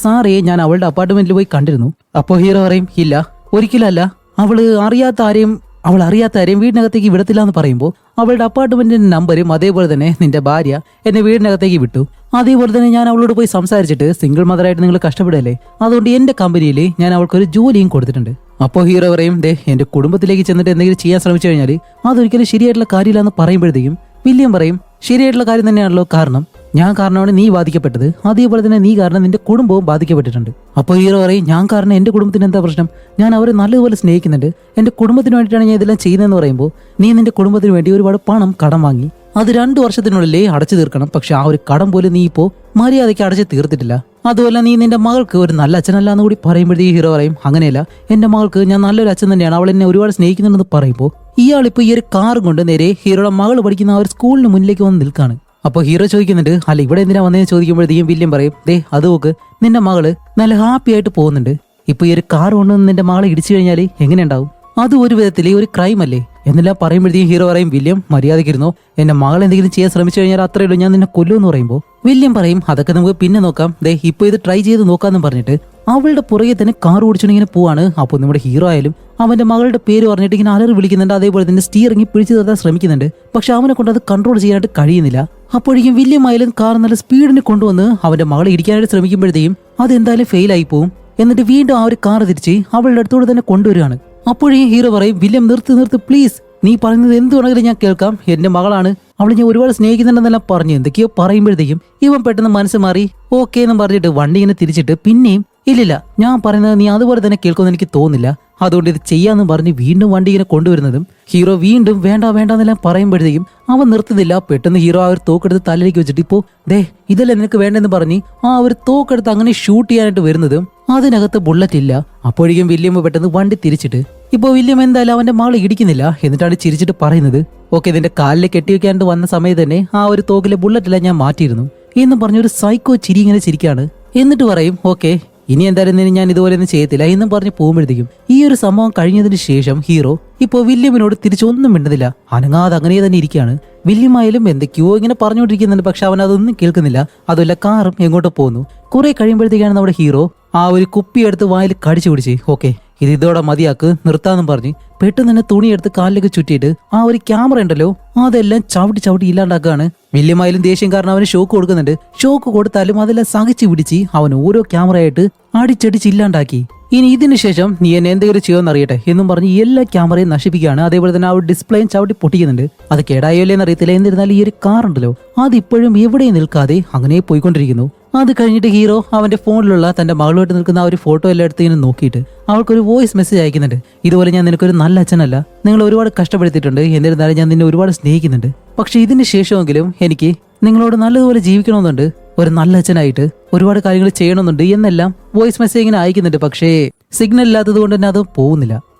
സാറയെ ഞാൻ അവളുടെ അപ്പാർട്ട്മെന്റിൽ പോയി കണ്ടിരുന്നു. അപ്പോൾ ഹീറോ പറയും, ഇല്ല ഒരിക്കലല്ല, അവൾ അറിയാത്ത ആരെയും വീടിനകത്തേക്ക് വിടത്തില്ല എന്ന് പറയുമ്പോൾ അവളുടെ അപ്പാർട്ട്മെന്റിന്റെ നമ്പരും അതേപോലെ തന്നെ നിന്റെ ഭാര്യ എന്നെ വീടിനകത്തേക്ക് വിട്ടു. അതേപോലെ തന്നെ ഞാൻ അവളോട് പോയി സംസാരിച്ചിട്ട് സിംഗിൾ മദറായിട്ട് നിങ്ങൾ കഷ്ടപ്പെടല്ലേ, അതുകൊണ്ട് എന്റെ കമ്പനിയിൽ ഞാൻ അവൾക്കൊരു ജോലിയും കൊടുത്തിട്ടുണ്ട്. അപ്പോൾ ഹീറോ പറയും, ദേ എന്റെ കുടുംബത്തിലേക്ക് ചെന്നിട്ട് എന്തെങ്കിലും ചെയ്യാൻ ശ്രമിച്ചു കഴിഞ്ഞാൽ അതൊരിക്കലും ശരിയായിട്ടുള്ള കാര്യമില്ല എന്ന് പറയുമ്പോഴത്തേക്കും വില്യം പറയും, ശരിയായിട്ടുള്ള കാര്യം തന്നെയാണല്ലോ, കാരണം ഞാൻ കാരണമാണ് നീ ബാധിക്കപ്പെട്ടത്, അതേപോലെ തന്നെ നീ കാരണം നിന്റെ കുടുംബവും ബാധിക്കപ്പെട്ടിട്ടുണ്ട്. അപ്പോൾ ഹീറോ പറയും, ഞാൻ കാരണം എന്റെ കുടുംബത്തിന് എന്താ പ്രശ്നം, ഞാൻ അവരെ നല്ലതുപോലെ സ്നേഹിക്കുന്നുണ്ട്, എന്റെ കുടുംബത്തിന് വേണ്ടിയിട്ടാണ് ഞാൻ ഇതെല്ലാം ചെയ്യുന്നതെന്ന് പറയുമ്പോൾ നീ നിന്റെ കുടുംബത്തിന് വേണ്ടി ഒരുപാട് പണം കടം വാങ്ങി, അത് 2 വർഷത്തിനുള്ളിലേ അടച്ചു തീർക്കണം, പക്ഷെ ആ ഒരു കടം പോലും നീ ഇപ്പോ മര്യാദയ്ക്ക് അടച്ചു തീർത്തിട്ടില്ല. അതുമല്ല നീ നിന്റെ മകൾക്ക് ഒരു നല്ല അച്ഛനല്ല എന്ന് കൂടി പറയുമ്പോഴത്തേക്ക് ഹീറോ പറയും, അങ്ങനെയല്ല, എന്റെ മകൾക്ക് ഞാൻ നല്ലൊരു അച്ഛൻ തന്നെയാണ്, അവൾ എന്നെ ഒരുപാട് സ്നേഹിക്കുന്നുണ്ടെന്ന് പറയുമ്പോൾ ഇയാളിപ്പോ ഈ ഒരു കാർ കൊണ്ട് നേരെ ഹീറോയുടെ മകൾ പഠിക്കുന്ന ആ ഒരു സ്കൂളിന് മുന്നിലേക്ക് വന്ന് നിൽക്കാണ്. അപ്പോൾ ഹീറോ ചോദിക്കുന്നുണ്ട്, അല്ല ഇവിടെ എന്തിനാ വന്നതെന്ന് ചോദിക്കുമ്പോഴത്തേക്കും വില്യം പറയും, ദേ അത് നോക്ക്, നിന്റെ മകള് നല്ല ഹാപ്പി ആയിട്ട് പോകുന്നുണ്ട്, ഇപ്പൊ ഈ ഒരു കാർ കൊണ്ടുവന്ന് നിന്റെ മകളെ ഇടിച്ചു കഴിഞ്ഞാൽ എങ്ങനെ ഉണ്ടാവും, അത് ഒരു വിധത്തിലെ ഒരു ക്രൈം അല്ലേ എന്നെല്ലാം പറയുമ്പോഴത്തേക്കും ഹീറോ പറയും, വില്യം മര്യാദയ്ക്കിരുന്നോ, എന്റെ മകൾ എന്തെങ്കിലും ചെയ്യാൻ ശ്രമിച്ചു കഴിഞ്ഞാൽ അത്രയേ ഉള്ളൂ, ഞാൻ നിന്നെ കൊല്ലുമെന്ന് പറയുമ്പോൾ വില്യം പറയും, അതൊക്കെ നമുക്ക് പിന്നെ നോക്കാം, ദേ ഇപ്പൊ ഇത് ട്രൈ ചെയ്ത് നോക്കാന്ന് പറഞ്ഞിട്ട് അവളുടെ പുറകെ തന്നെ കാർ ഓടിച്ചിങ്ങനെ പോവാണ്. അപ്പോൾ നമ്മുടെ ഹീറോ ആയാലും അവന്റെ മകളുടെ പേര് പറഞ്ഞിട്ട് ഇങ്ങനെ അലറി വിളിക്കുന്നുണ്ട്, അതേപോലെ തന്നെ സ്റ്റിയറിംഗ് പിടിച്ചു നിർത്താൻ ശ്രമിക്കുന്നുണ്ട്, പക്ഷെ അവനെ കൊണ്ട് അത് കൺട്രോൾ ചെയ്യാനായിട്ട് കഴിയുന്നില്ല. അപ്പോഴേക്കും വില്യം ആയാലും കാർ നല്ല സ്പീഡിന് കൊണ്ടുവന്ന് അവന്റെ മകളെ ഇടിക്കാനായിട്ട് ശ്രമിക്കുമ്പോഴത്തേക്കും അതെന്തായാലും ഫെയിൽ ആയി പോവും. എന്നിട്ട് വീണ്ടും ആ ഒരു കാർ തിരിച്ച് അവളുടെ അടുത്തോട് തന്നെ കൊണ്ടുവരികയാണ്. അപ്പോഴേ ഹീറോ പറയും, വില്യം നിർത്ത് പ്ലീസ്, നീ പറയുന്നത് എന്ത് വേണമെങ്കിലും ഞാൻ കേൾക്കാം, എന്റെ മകളാണ്, അവളെ ഞാൻ ഒരുപാട് സ്നേഹിക്കുന്നുണ്ടെന്നെല്ലാം പറഞ്ഞു എന്തൊക്കെയോ പറയുമ്പോഴത്തേക്കും ഇവൻ പെട്ടെന്ന് മനസ്സ് മാറി ഓക്കെ എന്ന് പറഞ്ഞിട്ട് വണ്ടി ഇങ്ങനെ തിരിച്ചിട്ട് പിന്നെയും ഇല്ലില്ല, ഞാൻ പറയുന്നത് നീ അതുപോലെ തന്നെ കേൾക്കുമെന്ന് എനിക്ക് തോന്നുന്നില്ല, അതുകൊണ്ട് ഇത് ചെയ്യാന്ന് പറഞ്ഞ് വീണ്ടും വണ്ടി ഇങ്ങനെ കൊണ്ടുവരുന്നതും ഹീറോ വീണ്ടും വേണ്ടെന്നെല്ലാം പറയുമ്പോഴത്തേക്കും അവൻ നിർത്തുന്നില്ല. പെട്ടെന്ന് ഹീറോ ആ ഒരു തോക്കെടുത്ത് തലയിലേക്ക് വെച്ചിട്ട് ഇപ്പോ ദേ ഇതല്ലേ നിനക്ക് വേണ്ടെന്ന് പറഞ്ഞ് ആ ഒരു തോക്കെടുത്ത് അങ്ങനെ ഷൂട്ട് ചെയ്യാനായിട്ട് വരുന്നതും അതിനകത്ത് ബുള്ളറ്റ് ഇല്ല. അപ്പോഴേക്കും വില്യം പെട്ടെന്ന് വണ്ടി തിരിച്ചിട്ട് ഇപ്പൊ വില്യം എന്തായാലും അവന്റെ മകളെ ഇടിക്കുന്നില്ല, എന്നിട്ടാണ് ചിരിച്ചിട്ട് പറയുന്നത്, ഓക്കെ ഇതിന്റെ കാലിൽ കെട്ടിവെക്കാണ്ട് വന്ന സമയത്ത് തന്നെ ആ ഒരു തോക്കിലെ ബുള്ളറ്റില്ല ഞാൻ മാറ്റിയിരുന്നു എന്നും പറഞ്ഞൊരു സൈക്കോ ചിരി ഇങ്ങനെ ചിരിക്കാണ്. എന്നിട്ട് പറയും, ഓക്കെ ഇനി എന്തായാലും ഞാൻ ഇതുപോലെ ഒന്നും ചെയ്യത്തില്ല എന്നും പറഞ്ഞ് പോകുമ്പോഴത്തേക്കും ഈ ഒരു സംഭവം കഴിഞ്ഞതിന് ശേഷം ഹീറോ ഇപ്പൊ വില്യമിനോട് തിരിച്ചൊന്നും മിണ്ടുന്നില്ല, അനങ്ങാതെ അങ്ങനെ തന്നെ ഇരിക്കുകയാണ്. വില്യം ആയാലും എന്തൊക്കെയോ ഇങ്ങനെ പറഞ്ഞുകൊണ്ടിരിക്കുന്നുണ്ട്, പക്ഷെ അവൻ അതൊന്നും കേൾക്കുന്നില്ല. അതുമല്ല കാറും എങ്ങോട്ട് പോകുന്നു. കുറെ കഴിയുമ്പോഴത്തേക്കാണ് നമ്മുടെ ഹീറോ ആ ഒരു കുപ്പി എടുത്ത് വായിൽ കടിച്ചു പിടിച്ച് ഓക്കെ ഇത് ഇതോടെ മതിയാക്ക് നിർത്താന്നും പറഞ്ഞ് പെട്ടെന്ന് തന്നെ തുണിയെടുത്ത് കാലിലേക്ക് ചുറ്റിയിട്ട് ആ ഒരു ക്യാമറ ഉണ്ടല്ലോ അതെല്ലാം ചവിട്ടി ചവിട്ടി ഇല്ലാണ്ടാക്കുകയാണ്. വില്യമായാലും ദേഷ്യം കാരണം അവന് ഷോക്ക് കൊടുക്കുന്നുണ്ട്. ഷോക്ക് കൊടുത്താലും അതെല്ലാം സഹിച്ചു പിടിച്ച് അവൻ ഓരോ ക്യാമറയായിട്ട് അടിച്ചടിച്ച് ഇല്ലാണ്ടാക്കി. ഇനി ഇതിന് ശേഷം നീ എന്നെ എന്തെങ്കിലും ചെയ്യുമെന്ന് അറിയട്ടെ എന്നും പറഞ്ഞ് എല്ലാ ക്യാമറയും നശിപ്പിക്കുകയാണ്. അതേപോലെ തന്നെ ആ ഒരു ഡിസ്പ്ലേയും ചവിട്ടി പൊട്ടിക്കുന്നുണ്ട്. അത് കേടായോല്ലേന്ന് അറിയത്തില്ല. എന്നിരുന്നാലും ഈ ഒരു കാർ ഉണ്ടല്ലോ അതിപ്പോഴും എവിടെയും നിൽക്കാതെ അങ്ങനെ പോയിക്കൊണ്ടിരിക്കുന്നു. അത് കഴിഞ്ഞിട്ട് ഹീറോ അവന്റെ ഫോണിലുള്ള തന്റെ മകളുമായിട്ട് നിൽക്കുന്ന ആ ഒരു ഫോട്ടോ എല്ലാം എടുത്ത് ഇങ്ങനെ നോക്കിയിട്ട് അവൾക്കൊരു വോയിസ് മെസ്സേജ് അയക്കുന്നുണ്ട്. ഇതുപോലെ ഞാൻ നിനക്കൊരു നല്ല അച്ഛനല്ല, നിങ്ങൾ ഒരുപാട് കഷ്ടപ്പെടുത്തിയിട്ടുണ്ട്, എന്നിരുന്നാലും ഞാൻ നിന്നെ ഒരുപാട് സ്നേഹിക്കുന്നുണ്ട്. പക്ഷെ ഇതിന് ശേഷമെങ്കിലും എനിക്ക് നിങ്ങളോട് നല്ലതുപോലെ ജീവിക്കണമെന്നുണ്ട്, ഒരു നല്ല അച്ഛനായിട്ട് ഒരുപാട് കാര്യങ്ങൾ ചെയ്യണമെന്നുണ്ട് എന്നെല്ലാം വോയിസ് മെസ്സേജ് ഇങ്ങനെ അയക്കുന്നുണ്ട്. പക്ഷേ സിഗ്നൽ ഇല്ലാത്തത് കൊണ്ട് തന്നെ അത് പോകുന്നില്ല.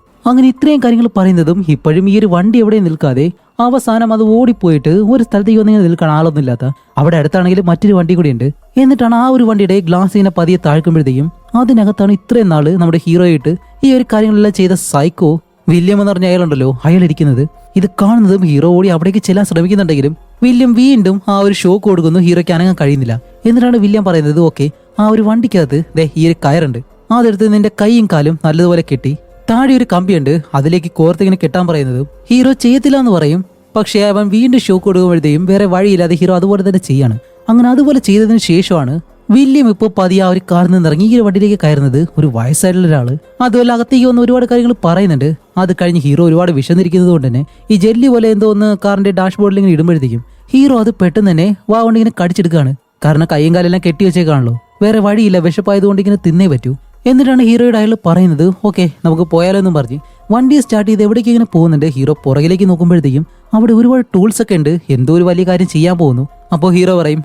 അങ്ങനെ ഇത്രയും കാര്യങ്ങൾ പറയുന്നതും ഇപ്പോഴും ഈ ഒരു വണ്ടി എവിടെ നിൽക്കാതെ അവസാനം അത് ഓടിപ്പോയിട്ട് ഒരു സ്ഥലത്തേക്ക് വന്നിങ്ങനെ നിൽക്കണം, ആളൊന്നും ഇല്ലാത്ത. അവിടെ അടുത്താണെങ്കിൽ മറ്റൊരു വണ്ടി കൂടി ഉണ്ട്. എന്നിട്ടാണ് ആ ഒരു വണ്ടിയുടെ ഗ്ലാസ് ഇങ്ങനെ പതിയെ താഴ്ക്കുമ്പോഴത്തേക്കും അതിനകത്താണ് ഇത്രയും നാള് നമ്മുടെ ഹീറോയിട്ട് ഈ ഒരു കാര്യങ്ങളെല്ലാം ചെയ്ത സൈക്കോ വില്യം എന്ന് പറഞ്ഞ അയാളുണ്ടല്ലോ അയാൾ ഇരിക്കുന്നത്. ഇത് കാണുന്നതും ഹീറോ ഓടി അവിടേക്ക് ചെല്ലാൻ ശ്രമിക്കുന്നുണ്ടെങ്കിലും വില്യം വീണ്ടും ആ ഒരു ഷോക്ക് കൊടുക്കുന്നു. ഹീറോയ്ക്ക് അനങ്ങാൻ കഴിയുന്നില്ല. എന്നിട്ടാണ് വില്യം പറയുന്നത്, ഓക്കെ ആ ഒരു വണ്ടിക്കകത്ത് ദേ ഈ ഒരു കയറുണ്ട്, അതെടുത്ത് നിന്റെ കൈയും കാലും നല്ലതുപോലെ കെട്ടി താഴെ ഒരു കമ്പിയുണ്ട് അതിലേക്ക് കോർത്തിങ്ങനെ കെട്ടാൻ പറയുന്നതും ഹീറോ ചെയ്യത്തില്ല എന്ന് പറയും. പക്ഷേ അവൻ വീണ്ടും ഷോക്ക് കൊടുക്കുമ്പോഴത്തേക്കും വേറെ വഴിയില്ലാതെ ഹീറോ അതുപോലെ തന്നെ ചെയ്യാണ്. അങ്ങനെ അതുപോലെ ചെയ്തതിന് ശേഷമാണ് വില്യം ഇപ്പോൾ പതിയെ ആ ഒരു കാറിൽ നിന്ന് ഇറങ്ങി ഈ ഒരു വണ്ടിയിലേക്ക് കയറുന്നത്. ഒരു വയസ്സായിട്ടുള്ള ഒരാള് അതുപോലെ അകത്തേക്ക് വന്ന് ഒരുപാട് കാര്യങ്ങൾ പറയുന്നുണ്ട്. അത് കഴിഞ്ഞ് ഹീറോ ഒരുപാട് വിശന്നിരിക്കുന്നത് കൊണ്ട് തന്നെ ഈ ജെല്ലി പോലെ എന്തോ ഒന്ന് കാറിന്റെ ഡാഷ്ബോർഡിൽ ഇങ്ങനെ ഇടുമ്പോഴത്തേക്കും ഹീറോ അത് പെട്ടെന്ന് തന്നെ വാ കൊണ്ട് ഇങ്ങനെ കടിച്ചെടുക്കുകയാണ്. കാരണം കൈയും കാലെല്ലാം കെട്ടി വെച്ചേക്കാണല്ലോ, വേറെ വഴിയില്ല, വിശപ്പായതുകൊണ്ട് ഇങ്ങനെ തിന്നേ പറ്റൂ. എന്നിട്ടാണ് ഹീറോയുടെ അയാൾ പറയുന്നത്, ഓക്കെ നമുക്ക് പോയാലോ എന്നും പറഞ്ഞ് വണ്ടി സ്റ്റാർട്ട് ചെയ്ത് എവിടേക്ക് ഇങ്ങനെ പോകുന്നുണ്ട്. ഹീറോ പുറകിലേക്ക് നോക്കുമ്പോഴത്തേക്കും അവിടെ ഒരുപാട് ടൂൾസ് ഒക്കെ ഉണ്ട്, എന്തോ ഒരു വലിയ കാര്യം ചെയ്യാൻ പോകുന്നു. അപ്പോൾ ഹീറോ പറയും,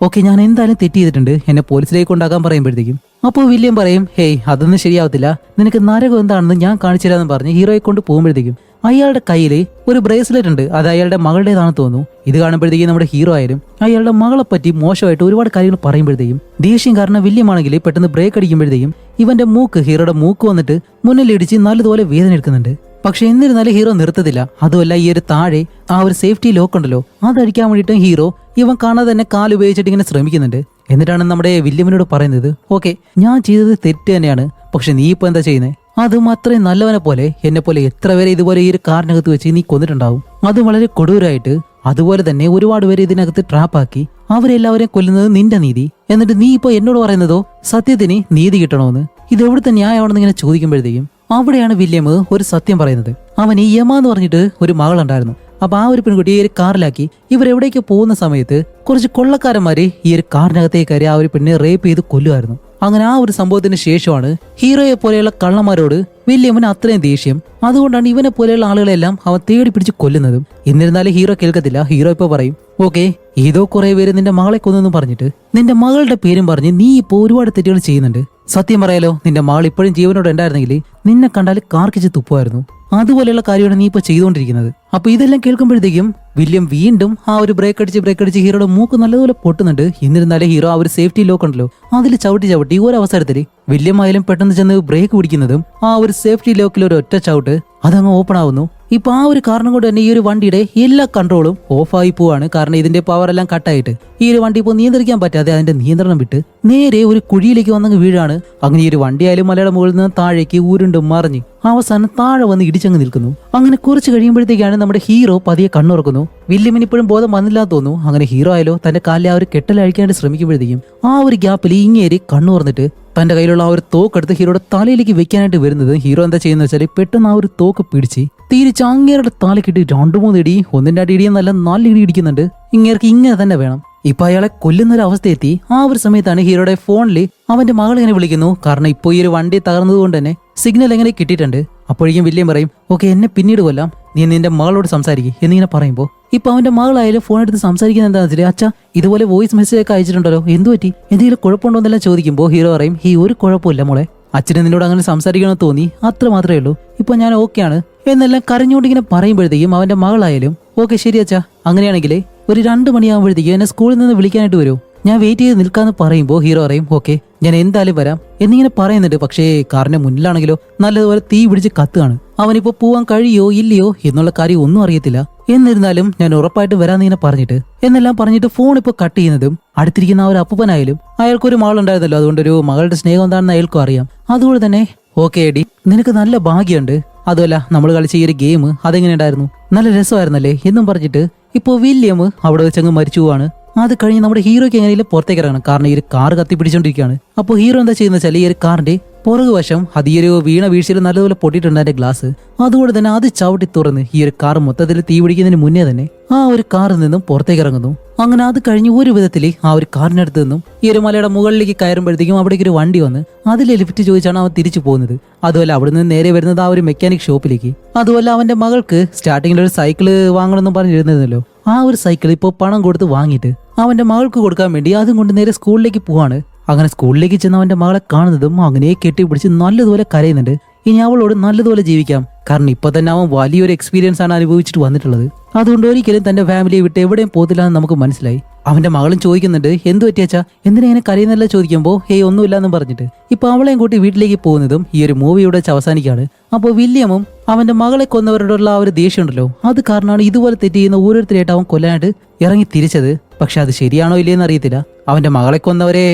ഓക്കെ ഞാൻ എന്തായാലും തെറ്റ് ചെയ്തിട്ടുണ്ട്, എന്നെ പോലീസിലേക്ക് കൊണ്ടാക്കാൻ പറയുമ്പോഴത്തേക്കും അപ്പോൾ വില്യം പറയും, ഹേയ് അതൊന്നും ശരിയാവത്തില്ല, നിനക്ക് നരകം എന്താണെന്ന് ഞാൻ കാണിച്ചില്ലാന്ന് പറഞ്ഞ് ഹീറോയെ കൊണ്ട് പോകുമ്പോഴത്തേക്കും അയാളുടെ കയ്യിൽ ഒരു ബ്രേസ്ലെറ്റ് ഉണ്ട്, അത് അയാളുടെ മകളുടേതാണെന്ന് തോന്നുന്നു. ഇത് കാണുമ്പോഴത്തേക്കും നമ്മുടെ ഹീറോ ആയാലും അയാളുടെ മകളെ പറ്റി മോശമായിട്ട് ഒരുപാട് കാര്യങ്ങൾ പറയുമ്പോഴത്തേക്കും ദേഷ്യം കാരണം വില്യമാണെങ്കിൽ പെട്ടെന്ന് ബ്രേക്ക് അടിക്കുമ്പോഴത്തേക്കും ഇവന്റെ ഹീറോയുടെ മൂക്ക് വന്നിട്ട് മുന്നിലിടിച്ച് നല്ലതുപോലെ വേദന എടുക്കുന്നുണ്ട്. പക്ഷെ എന്നിരുന്നാലും ഹീറോ നിർത്തത്തില്ല. അതുമല്ല ഈ ഒരു താഴെ ആ ഒരു സേഫ്റ്റി ലോക്ക് ഉണ്ടല്ലോ അതടിക്കാൻ വേണ്ടിയിട്ട് ഹീറോ ഇവൻ കാണാതെ തന്നെ കാലുപയോഗിച്ചിട്ട് ഇങ്ങനെ ശ്രമിക്കുന്നുണ്ട്. എന്നിട്ടാണ് നമ്മുടെ വില്യമിനോട് പറയുന്നത്, ഓക്കെ ഞാൻ ചെയ്തത് തെറ്റ് തന്നെയാണ്, പക്ഷെ നീ ഇപ്പൊ എന്താ ചെയ്യുന്നത്? അതും അത്രയും നല്ലവനെ പോലെ എന്നെ പോലെ എത്ര പേരെ ഇതുപോലെ ഈ ഒരു കാറിനകത്ത് വെച്ച് നീ കൊന്നിട്ടുണ്ടാവും, അത് വളരെ കൊടൂരായിട്ട്. അതുപോലെ തന്നെ ഒരുപാട് പേര് ഇതിനകത്ത് ട്രാപ്പാക്കി അവരെല്ലാവരെയും കൊല്ലുന്നത് നിന്റെ നീതി. എന്നിട്ട് നീ ഇപ്പൊ എന്നോട് പറയുന്നതോ സത്യത്തിന് നീതി കിട്ടണോന്ന്. ഇത് എവിടുത്തെ ന്യായമാണെന്ന് ഇങ്ങനെ ചോദിക്കുമ്പോഴത്തേക്കും അവിടെയാണ് വില്യം ഒരു സത്യം പറയുന്നത്. അവന് യമ എന്ന് പറഞ്ഞിട്ട് ഒരു മകളുണ്ടായിരുന്നു. അപ്പൊ ആ ഒരു പെൺകുട്ടി ഈ ഒരു കാറിലാക്കി ഇവരെവിടേക്ക് പോകുന്ന സമയത്ത് കുറച്ച് കൊള്ളക്കാരന്മാര് ഈ ഒരു കാറിനകത്തേക്ക് കയറി ആ ഒരു പെണ്ണിനെ റേപ്പ് ചെയ്ത് കൊല്ലുമായിരുന്നു. അങ്ങനെ ആ ഒരു സംഭവത്തിന് ശേഷമാണ് ഹീറോയെ പോലെയുള്ള കള്ളന്മാരോട് വില്യമിന് അത്രയും ദേഷ്യം. അതുകൊണ്ടാണ് ഇവനെ പോലെയുള്ള ആളുകളെല്ലാം അവൻ തേടി പിടിച്ച് കൊല്ലുന്നതും. എന്നിരുന്നാലും ഹീറോ കേൾക്കത്തില്ല. ഹീറോ ഇപ്പൊ പറയും, ഓക്കെ ഏതോ കുറെ പേര് നിന്റെ മകളെ കൊന്നെന്ന് പറഞ്ഞിട്ട് നിന്റെ മകളുടെ പേരും പറഞ്ഞ് നീ ഇപ്പോ ഒരുപാട് തെറ്റുകൾ ചെയ്യുന്നുണ്ട്. സത്യം പറയാലോ, നിന്റെ മകൾ ഇപ്പോഴും ജീവനോട് ഉണ്ടായിരുന്നെങ്കിൽ നിന്നെ കണ്ടാൽ കാർക്കിച്ച് തുപ്പുമായിരുന്നു. അതുപോലെയുള്ള കാര്യമാണ് നീ ഇപ്പൊ ചെയ്തുകൊണ്ടിരിക്കുന്നത്. അപ്പൊ ഇതെല്ലാം കേൾക്കുമ്പോഴത്തേക്കും വില്യം വീണ്ടും ആ ഒരു ബ്രേക്ക് അടിച്ച് ഹീറോയുടെ മൂക്ക് നല്ലതുപോലെ പൊട്ടുന്നുണ്ട്. എന്നിരുന്നാലും ഹീറോ ആ ഒരു സേഫ്റ്റി ലോക്ക് ഉണ്ടല്ലോ അതിൽ ചവിട്ടി ഒരു അവസരത്തിൽ വില്യം ആയാലും പെട്ടെന്ന് ചെന്ന് ബ്രേക്ക് പിടിക്കുന്നതും ആ ഒരു സേഫ്റ്റി ലോക്കിൽ ഒരു ഒറ്റ ചവിട്ട് അതങ്ങ് ഓപ്പൺ ആവുന്നു. ഇപ്പൊ ആ ഒരു കാരണം കൊണ്ട് തന്നെ ഈ ഒരു വണ്ടിയുടെ എല്ലാ കൺട്രോളും ഓഫായി പോവാണ്. കാരണം ഇതിന്റെ പവർ എല്ലാം കട്ടായിട്ട് ഈ ഒരു വണ്ടി ഇപ്പോൾ നിയന്ത്രിക്കാൻ പറ്റാതെ അതിന്റെ നിയന്ത്രണം വിട്ട് നേരെ ഒരു കുഴിയിലേക്ക് വന്നങ്ങ് വീഴാണ്. അങ്ങനെ ഈ ഒരു വണ്ടി ആയാലും മലയുടെ മുകളിൽ നിന്ന് താഴേക്ക് ഉരുണ്ട് മറിഞ്ഞ് അവസാനം താഴെ വന്ന് ഇടിച്ചങ്ങ് നിൽക്കുന്നു. അങ്ങനെ കുറച്ച് കഴിയുമ്പോഴത്തേക്കാണ് നമ്മുടെ ഹീറോ പതിയെ കണ്ണുറക്കുന്നു. വില്യമിന് ഇപ്പോഴും ബോധം വന്നില്ലാന്ന് തോന്നുന്നു. അങ്ങനെ ഹീറോ ആയാലോ തന്റെ കാലിൽ ആ ഒരു കെട്ടലഴിക്കാനായിട്ട് ശ്രമിക്കുമ്പോഴത്തേക്കും ആ ഒരു ഗ്യാപ്പിൽ ഇങ്ങേരി കണ്ണു തുറന്നിട്ട് തന്റെ കയ്യിലുള്ള ആ ഒരു തോക്കെടുത്ത് ഹീറോയുടെ തലയിലേക്ക് വെക്കാനായിട്ട് വരുന്നത്. ഹീറോ എന്താ ചെയ്യുന്ന വെച്ചാൽ പെട്ടെന്ന് ആ ഒരു തോക്ക് പിടിച്ച് തിരിച്ച് അങ്ങേരുടെ തലക്കിട്ട് 2-3 ഇടി, ഒന്നിന്റെ അടി ഇടിയെന്നല്ല 4 ഇടി ഇടിക്കുന്നുണ്ട്. ഇങ്ങേർക്ക് ഇങ്ങനെ തന്നെ വേണം. ഇപ്പൊ അയാളെ കൊല്ലുന്നൊരു അവസ്ഥയെത്തി. ആ ഒരു സമയത്താണ് ഹീറോയുടെ ഫോണിൽ അവന്റെ മകൾ ഇങ്ങനെ വിളിക്കുന്നു. കാരണം ഇപ്പൊ ഈ ഒരു വണ്ടി തകർന്നത് കൊണ്ട് തന്നെ സിഗ്നൽ എങ്ങനെ കിട്ടിയിട്ടുണ്ട്. അപ്പോഴേക്കും വില്യം പറയും, ഓക്കെ എന്നെ പിന്നീട് കൊല്ലാം, നീ നിന്റെ മകളോട് സംസാരിക്കും എന്നിങ്ങനെ പറയുമ്പോൾ ഇപ്പൊ അവന്റെ മകളായാലും ഫോൺ എടുത്ത് സംസാരിക്കുന്നത് എന്താണെന്ന് വെച്ചാൽ, അച്ഛാ ഇതുപോലെ വോയിസ് മെസ്സേജ് ഒക്കെ അയച്ചിട്ടുണ്ടല്ലോ, എന്തു പറ്റി, എന്തെങ്കിലും കുഴപ്പമുണ്ടോ എന്നെല്ലാം ചോദിക്കുമ്പോൾ ഹീറോ പറയും, ഈ ഒരു കുഴപ്പമില്ല മോളെ, അച്ഛനെ നിന്നോട് അങ്ങനെ സംസാരിക്കണമെന്ന് തോന്നി, അത്ര മാത്രമേ ഉള്ളൂ, ഇപ്പൊ ഞാൻ ഓക്കെയാണ് എന്നെല്ലാം കരഞ്ഞുകൊണ്ട് ഇങ്ങനെ പറയുമ്പോഴത്തേക്കും അവന്റെ മകളായാലും ഓക്കെ ശരി അച്ഛാ, അങ്ങനെയാണെങ്കിലേ ഒരു 2 മണിയാകുമ്പോഴത്തേക്കും എന്നെ സ്കൂളിൽ നിന്ന് വിളിക്കാനായിട്ട് വരുമോ, ഞാൻ വെയിറ്റ് ചെയ്ത് നിൽക്കാന്ന് പറയുമ്പോൾ ഹീറോ പറയും, ഓക്കെ ഞാൻ എന്തായാലും വരാം എന്നിങ്ങനെ പറയുന്നുണ്ട്. പക്ഷേ കാറിന്റെ മുന്നിലാണെങ്കിലോ നല്ലതുപോലെ തീ പിടിച്ച് കത്തുകയാണ്. അവനിപ്പോ പോവാൻ കഴിയോ ഇല്ലയോ എന്നുള്ള കാര്യം ഒന്നും അറിയത്തില്ല. എന്നിരുന്നാലും ഞാൻ ഉറപ്പായിട്ട് വരാന്ന് ഇങ്ങനെ പറഞ്ഞിട്ട് എന്നെല്ലാം പറഞ്ഞിട്ട് ഫോൺ ഇപ്പൊ കട്ട് ചെയ്യുന്നതും അടുത്തിരിക്കുന്ന ആ ഒരു അപ്പൂപ്പനായാലും അയാൾക്കൊരു മകളുണ്ടായിരുന്നല്ലോ, അതുകൊണ്ടൊരു മകളുടെ സ്നേഹം എന്താണെന്ന് അയാൾക്കും അറിയാം. അതുകൊണ്ട് തന്നെ ഓക്കെ എടി, നിനക്ക് നല്ല ഭാഗ്യമുണ്ട്. അതുമല്ല നമ്മൾ കളിച്ച ഈ ഒരു ഗെയിം അതെങ്ങനെ ഉണ്ടായിരുന്നു, നല്ല രസമായിരുന്നല്ലേ എന്നും പറഞ്ഞിട്ട് ഇപ്പോ വില്യം അവിടെ വെച്ചങ്ങ് മരിച്ചു പോവാണ്. അത് കഴിഞ്ഞ് നമ്മുടെ ഹീറോയ്ക്ക് എങ്ങനെയും പുറത്തേക്ക് ഇറങ്ങണം, കാരണം ഈ ഒരു കാർ കത്തിപ്പിടിച്ചോണ്ടിരിക്കുകയാണ്. അപ്പോൾ ഹീറോ എന്താ ചെയ്യുന്ന വെച്ചാൽ ഈ ഒരു കാറിന്റെ പുറകുവശം അത് ഈ ഒരു വീണ വീഴ്ചയിൽ നല്ലതുപോലെ പൊട്ടിയിട്ടുണ്ട് അതിന്റെ ഗ്ലാസ്. അതുകൊണ്ട് തന്നെ അത് ചവിട്ടി തുറന്ന് ഈ ഒരു കാർ മൊത്തത്തിൽ തീ പിടിക്കുന്നതിന് മുന്നേ തന്നെ ആ ഒരു കാറിൽ നിന്നും പുറത്തേക്ക് ഇറങ്ങുന്നു. അങ്ങനെ അത് കഴിഞ്ഞ് ഒരു വിധത്തിൽ ആ ഒരു കാറിനടുത്ത് നിന്നും ഈ ഒരു മലയുടെ മുകളിലേക്ക് കയറുമ്പോഴത്തേക്കും അവിടേക്ക് ഒരു വണ്ടി വന്ന് അതിലെ ലിഫ്റ്റ് ചോദിച്ചാണ് അവൻ തിരിച്ചു പോകുന്നത്. അതുപോലെ അവിടെ നിന്ന് നേരെ വരുന്നത് ആ ഒരു മെക്കാനിക് ഷോപ്പിലേക്ക്. അതുപോലെ അവന്റെ മകൾക്ക് സ്റ്റാർട്ടിങ്ങിൽ ഒരു സൈക്കിള് വാങ്ങണമെന്നും പറഞ്ഞിരുന്നല്ലോ. ആ ഒരു സൈക്കിൾ ഇപ്പോൾ പണം കൊടുത്ത് വാങ്ങിയിട്ട് അവന്റെ മകൾക്ക് കൊടുക്കാൻ വേണ്ടി അതും കൊണ്ട് നേരെ സ്കൂളിലേക്ക് പോവാണ്. അങ്ങനെ സ്കൂളിലേക്ക് ചെന്ന് അവന്റെ മകളെ കാണുന്നതും അങ്ങനെ കെട്ടിപ്പിടിച്ച് നല്ലതുപോലെ കരയുന്നുണ്ട്. ഇനി അവളോട് നല്ലതുപോലെ ജീവിക്കാം, കാരണം ഇപ്പൊ തന്നെ അവൻ വലിയൊരു എക്സ്പീരിയൻസ് ആണ് അനുഭവിച്ചിട്ട് വന്നിട്ടുള്ളത്. അതുകൊണ്ട് ഒരിക്കലും തന്റെ ഫാമിലിയെ വിട്ട് എവിടെയും പോത്തില്ല എന്ന് നമുക്ക് മനസ്സിലായി. അവന്റെ മകളും ചോദിക്കുന്നുണ്ട് എന്ത് പറ്റിയാച്ചാ, എന്തിനാ ഇങ്ങനെ കരയുന്നല്ല ചോദിക്കുമ്പോൾ ഹേയ് ഒന്നുമില്ല എന്ന് പറഞ്ഞിട്ട് ഇപ്പൊ അവളെയും കൂട്ടി വീട്ടിലേക്ക് പോകുന്നതും ഈ ഒരു മൂവിയുടെ അവസാനിക്കാണ്. അപ്പോൾ വില്യമും അവന്റെ മകളെ കൊന്നവരോടുള്ള ആ ഒരു ദേഷ്യം ഉണ്ടല്ലോ, അത് കാരണമാണ് ഇതുപോലെ തെറ്റ് ചെയ്യുന്ന ഓരോരുത്തരായിട്ട് അവൻ കൊല്ലാനായിട്ട് ഇറങ്ങി തിരിച്ചത്. പക്ഷെ അത് ശരിയാണോ ഇല്ലയെന്ന് അറിയത്തില്ല. അവന്റെ മകളെ കൊന്നവരെ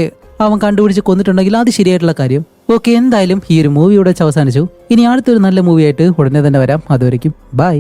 അവൻ കണ്ടുപിടിച്ച് കൊന്നിട്ടുണ്ടെങ്കിൽ അത് ശരിയായിട്ടുള്ള കാര്യം. ഓക്കെ, എന്തായാലും ഈ ഒരു മൂവിയുടെ അവസാനിച്ചു. ഇനി അടുത്തൊരു നല്ല മൂവിയായിട്ട് ഉടനെ തന്നെ വരാം. അതുവരെയ്ക്കും ബൈ.